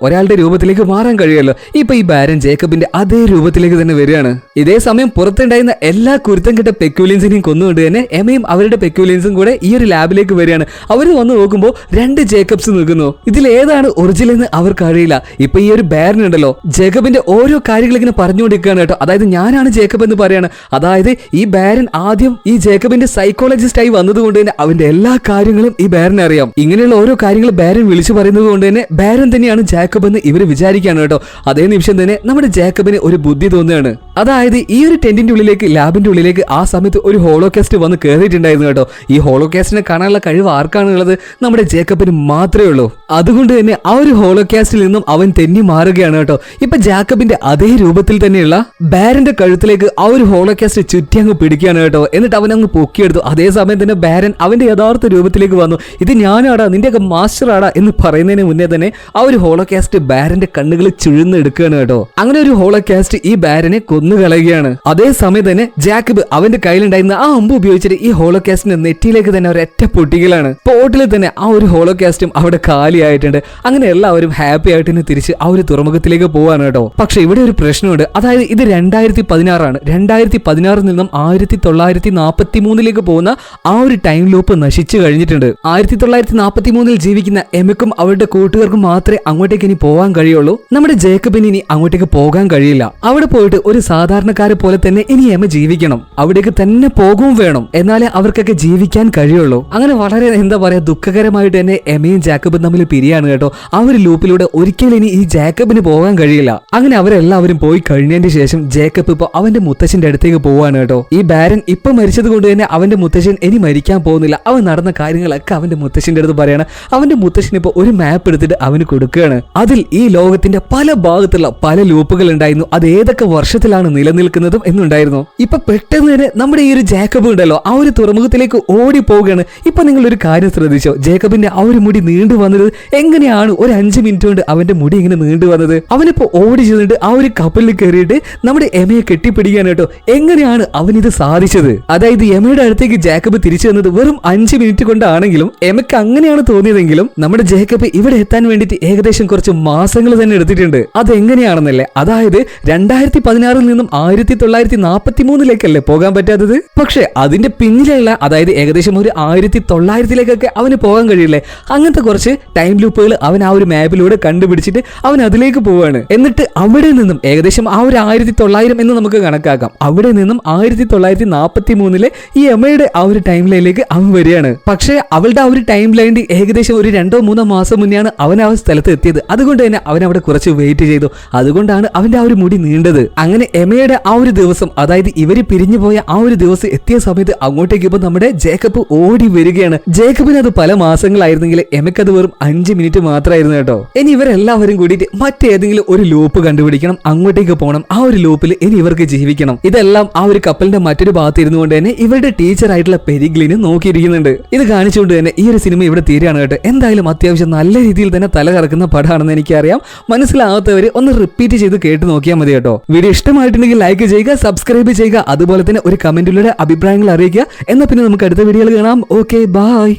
ഒരാളുടെ രൂപത്തിലേക്ക് മാറാൻ കഴിയുമല്ലോ. ഇപ്പൊ ഈ ബാരൻ ജേക്കബിന്റെ അതേ രൂപത്തിലേക്ക് തന്നെ വരികയാണ്. ഇതേ സമയം പുറത്തുണ്ടായിരുന്ന എല്ലാ കുരുത്തം കെട്ട പെക്യൂലിയൻസിനെയും കൊന്നുകൊണ്ട് തന്നെ എമയും അവരുടെ പെക്യൂലിയൻസും കൂടെ ഈ ഒരു ലാബിലേക്ക് വരികയാണ്. അവർ വന്ന് നോക്കുമ്പോൾ 2 ജേക്കബ്സ് നിൽക്കുന്നു. ഇതിൽ ഏതാണ് ഒറിജിനൽ എന്ന് അവർക്ക് അറിയില്ല. ഇപ്പൊ ഈ ഒരു ബാരൻ ഉണ്ടല്ലോ ജേക്കബിന്റെ ഓരോ കാര്യങ്ങൾ ഇങ്ങനെ പറഞ്ഞുകൊണ്ടിരിക്കുകയാണ് കേട്ടോ. അതായത് ഞാനാണ് ജേക്കബ് എന്ന് പറയാണ്. അതായത് ഈ ബാരൻ ആദ്യം ഈ ജേക്കബിന്റെ സൈക്കോളജിസ്റ്റ് ആയി വന്നതുകൊണ്ട് തന്നെ അവന്റെ എല്ലാ കാര്യങ്ങളും ഈ ബാരനെ അറിയാം. ഇങ്ങനെയുള്ള ഓരോ കാര്യങ്ങൾ ബാരൻ വിളിച്ചു പറയുന്നത് കൊണ്ട് തന്നെ ബാരൻ തന്നെയാണ് ജാക്കബ് എന്ന് ഇവർ വിചാരിക്കുകയാണ് കേട്ടോ. അതേ നിമിഷം തന്നെ നമ്മുടെ ജാക്കബിന് ഒരു ബുദ്ധി തോന്നുകയാണ്. അതായത് ഈ ഒരു ടെന്റിന്റെ ഉള്ളിലേക്ക്, ലാബിന്റെ ഉള്ളിലേക്ക് ആ സമയത്ത് ഒരു ഹോളോകാസ്റ്റ് വന്ന് കയറിയിട്ടുണ്ടായിരുന്നു കേട്ടോ. ഈ ഹോളോകാസ്റ്റിനെ കാണാനുള്ള കഴിവ് ആർക്കാണുള്ളത്? നമ്മുടെ ജേക്കബിന് മാത്രമേ ഉള്ളൂ. അതുകൊണ്ട് തന്നെ ആ ഒരു ഹോളോകാസ്റ്റിൽ നിന്നും അവൻ തെന്നി മാറുകയാണ് കേട്ടോ. ഇപ്പൊ ജാക്കബിന്റെ അതേ രൂപത്തിൽ തന്നെയുള്ള ബാരന്റെ കഴുത്തിലേക്ക് ആ ഒരു ഹോളോകാസ്റ്റ് ചുറ്റി അങ്ങ് പിടിക്കുകയാണ് കേട്ടോ. എന്നിട്ട് അവൻ അങ്ങ് പൊക്കിയെടുത്തു. അതേസമയം തന്നെ ബാരൻ അവന്റെ യഥാർത്ഥ രൂപത്തിലേക്ക് വന്നു. ഇത് ഞാനാടാ, നിന്റെയൊക്കെ മാസ്റ്റർ ആടാ എന്ന് പറയുന്നതിന് മുന്നേ തന്നെ ആ ഒരു ഹോളോകാസ്റ്റ് ബാരന്റെ കണ്ണുകൾ ചുഴുന്നെടുക്കുകയാണ് കേട്ടോ. അങ്ങനെ ഒരു ഹോളോകാസ്റ്റ് ഈ ബാരനെ കൊന്നു കളയുകയാണ്. അതേസമയം തന്നെ ജാക്കബ് അവന്റെ കയ്യിലുണ്ടായിരുന്ന ആ അമ്പ് ഉപയോഗിച്ചിട്ട് ഈ ഹോളോകാസ്റ്റിന്റെ നെറ്റിയിലേക്ക് തന്നെ ഒരൊറ്റ പൊട്ടിക്കലാണ്. പോട്ടിൽ തന്നെ ആ ഒരു ഹോളോകാസ്റ്റും അവിടെ കാലിയായിട്ടുണ്ട്. അങ്ങനെ എല്ലാവരും ഹാപ്പി ആയിട്ട് തന്നെ തിരിച്ച് ആ ഒരു തുറമുഖത്തിലേക്ക് പോവാണ് കേട്ടോ. പക്ഷെ ഇവിടെ ഒരു പ്രശ്നമുണ്ട്. അതായത് ഇത് 2016 ആണ്. 2016 നിന്നും 1943 പോകുന്ന ആ ഒരു ടൈം ലൂപ്പ് നശിച്ചു കഴിഞ്ഞിട്ടുണ്ട്. 1943 ജീവിക്കുന്ന എമക്കും അവരുടെ കൂട്ടുകാർക്കും മാത്രമേ അങ്ങോട്ടേക്ക് ഇനി പോകാൻ കഴിയുള്ളൂ. നമ്മുടെ ജേക്കബിന് ഇനി അങ്ങോട്ടേക്ക് പോകാൻ കഴിയില്ല. അവിടെ പോയിട്ട് ഒരു സാധാരണക്കാരെ പോലെ തന്നെ ഇനി എമ ജീവിക്കണം. അവിടേക്ക് തന്നെ പോകും വേണം. എന്നാലേ അവർക്കൊക്കെ ജീവിക്കാൻ കഴിയുള്ളൂ. അങ്ങനെ വളരെ എന്താ പറയാ ദുഃഖകരമായിട്ട് തന്നെ എമയും ജാക്കബും തമ്മിൽ പിരിയാണ് കേട്ടോ. ആ ഒരു ലൂപ്പിലൂടെ ഒരിക്കലും ഇനി ഈ ജാക്കബിന് പോകാൻ കഴിയില്ല. അങ്ങനെ അവരെല്ലാവരും പോയി കഴിഞ്ഞതിന് ശേഷം ജേക്കബ് ഇപ്പൊ അവന്റെ മുത്തശ്ശന്റെ അടുത്തേക്ക് പോവാണ് കേട്ടോ. ഈ ബാരൻ ഇപ്പൊ മരിച്ചത് കൊണ്ട് തന്നെ അവന്റെ മുത്തശ്ശൻ ഇനി മരിക്കാൻ പോകുന്നില്ല. അവൻ നടന്ന കാര്യങ്ങളൊക്കെ അവന്റെ മുത്തശ്ശന്റെ അടുത്ത് പറയാണ്. അവന്റെ മുത്തശ്ശൻ ഇപ്പൊ ഒരു മാപ്പ് എടുത്തിട്ട് അവന് കൊടുക്കുകയാണ്. അതിൽ ഈ ലോകത്തിന്റെ പല ഭാഗത്തുള്ള പല ലൂപ്പുകൾ ഉണ്ടായിരുന്നു. അത് ഏതൊക്കെ വർഷത്തിലാണ് നിലനിൽക്കുന്നതും എന്നുണ്ടായിരുന്നു. ഇപ്പൊ പെട്ടെന്ന് തന്നെ നമ്മുടെ ഈ ഒരു ജാക്കബ് ഉണ്ടല്ലോ ആ ഒരു തുറമുഖത്തിലേക്ക് ഓടി പോവുകയാണ്. ഇപ്പൊ നിങ്ങൾ ഒരു കാര്യം ശ്രദ്ധിച്ചോ? ജേക്കബിന്റെ ആ ഒരു മുടി നീണ്ടു വന്നത് എങ്ങനെയാണ്? ഒരു 5 മിനിറ്റ് കൊണ്ട് അവന്റെ മുടി ഇങ്ങനെ നീണ്ടു വന്നത്. അവനിപ്പോ ഓടി ചെന്നിട്ട് ആ ഒരു കപ്പലിൽ കയറിയിട്ട് നമ്മുടെ എമയെ കെട്ടിപ്പിടിക്കാൻ കേട്ടോ. എങ്ങനെയാണ് അവനിത് സാധിച്ചത്? അതായത് എമയുടെ അടുത്തേക്ക് ജാക്കബ് തിരിച്ചു വന്നത് വെറും 5 മിനിറ്റ് കൊണ്ടാണെങ്കിലും എമക്ക് അങ്ങനെയാണ് തോന്നിയതെങ്കിലും നമ്മുടെ ജേക്കബ് ഇവിടെ എത്താൻ വേണ്ടിയിട്ട് ഏകദേശം കുറച്ച് മാസങ്ങൾ തന്നെ എടുത്തിട്ടുണ്ട്. അതെങ്ങനെയാണെന്നല്ലേ? അതായത് 2016 നിന്നും 1943 പോകാൻ പറ്റാത്തത്. പക്ഷെ അതിന്റെ പിന്നിലുള്ള അതായത് ഏകദേശം ഒരു 1900 അവന് പോകാൻ കഴിയില്ലേ? അങ്ങനത്തെ കുറച്ച് ടൈം ലൂപ്പുകൾ അവൻ ആ ഒരു മാപ്പിലൂടെ കണ്ടുപിടിച്ചിട്ട് അവൻ അതിലേക്ക് പോവാണ്. എന്നിട്ട് അവിടെ നിന്നും ഏകദേശം ആ ഒരു 1900 എന്ന് നമുക്ക് കണക്കാക്കാം. അവിടെ നിന്നും 1943 ഈ എമയുടെ ആ ഒരു ടൈം ലൈനിലേക്ക് അവൻ വരികയാണ്. പക്ഷെ അവളുടെ ആ ഒരു ടൈം ലൈനിൽ ഏകദേശം ഒരു 2-3 മാസം മുന്നെയാണ് അവൻ ആ സ്ഥലത്ത് എത്തിയത്. അതുകൊണ്ട് തന്നെ അവൻ അവിടെ കുറച്ച് വെയിറ്റ് ചെയ്തു. അതുകൊണ്ടാണ് അവന്റെ ആ ഒരു മുടി നീണ്ടത്. അങ്ങനെ എമയുടെ ആ ഒരു ദിവസം, അതായത് ഇവര് പിരിഞ്ഞു പോയ ആ ഒരു ദിവസം എത്തിയ സമയത്ത് അങ്ങോട്ടേക്ക് ഇപ്പൊ നമ്മുടെ ജേക്കബ് ഓടി വരികയാണ്. ജേക്കബിന് അത് പല മാസങ്ങളായിരുന്നെങ്കിൽ എമക്കത് വെറും 5 മിനിറ്റ് മാത്രമായിരുന്നു കേട്ടോ. ഇനി ഇവരെല്ലാവരും കൂടിയിട്ട് മറ്റേതെങ്കിലും ഒരു ലൂപ്പ് കണ്ടുപിടിക്കണം, അങ്ങോട്ടേക്ക് പോകണം. ആ ഒരു ലൂപ്പിൽ ഇനി ഇവർക്ക് ജീവിക്കണം. ഇതെല്ലാം ആ ഒരു കപ്പലിന്റെ മറ്റൊരു ഭാഗത്ത് ഇരുന്നുകൊണ്ട് തന്നെ ഇവരുടെ ടീച്ചർ ആയിട്ടുള്ള പെരിഗ്ലിന് നോക്കിയിരിക്കുന്നുണ്ട്. ഇത് കാണിച്ചുകൊണ്ട് തന്നെ ഈ ഒരു സിനിമ ഇവിടെ തീരുകയാണ് കേട്ടോ. എന്തായാലും അത്യാവശ്യം നല്ല രീതിയിൽ തന്നെ തല കറക്കുന്ന പടമാണെന്ന് എനിക്കറിയാം. മനസ്സിലാവാത്തവര് ഒന്ന് റിപ്പീറ്റ് ചെയ്ത് കേട്ട് നോക്കിയാൽ മതി കേട്ടോ. വീഡിയോ ഇഷ്ടമായിട്ടുണ്ടെങ്കിൽ ലൈക്ക് ചെയ്യുക, സബ്സ്ക്രൈബ് ചെയ്യുക, അതുപോലെ തന്നെ ഒരു കമന്റിലൂടെ അഭിപ്രായങ്ങൾ അറിയിക്കുക. എന്നാ പിന്നെ നമുക്ക് അടുത്ത വീഡിയോയിൽ കാണാം. Okay, by.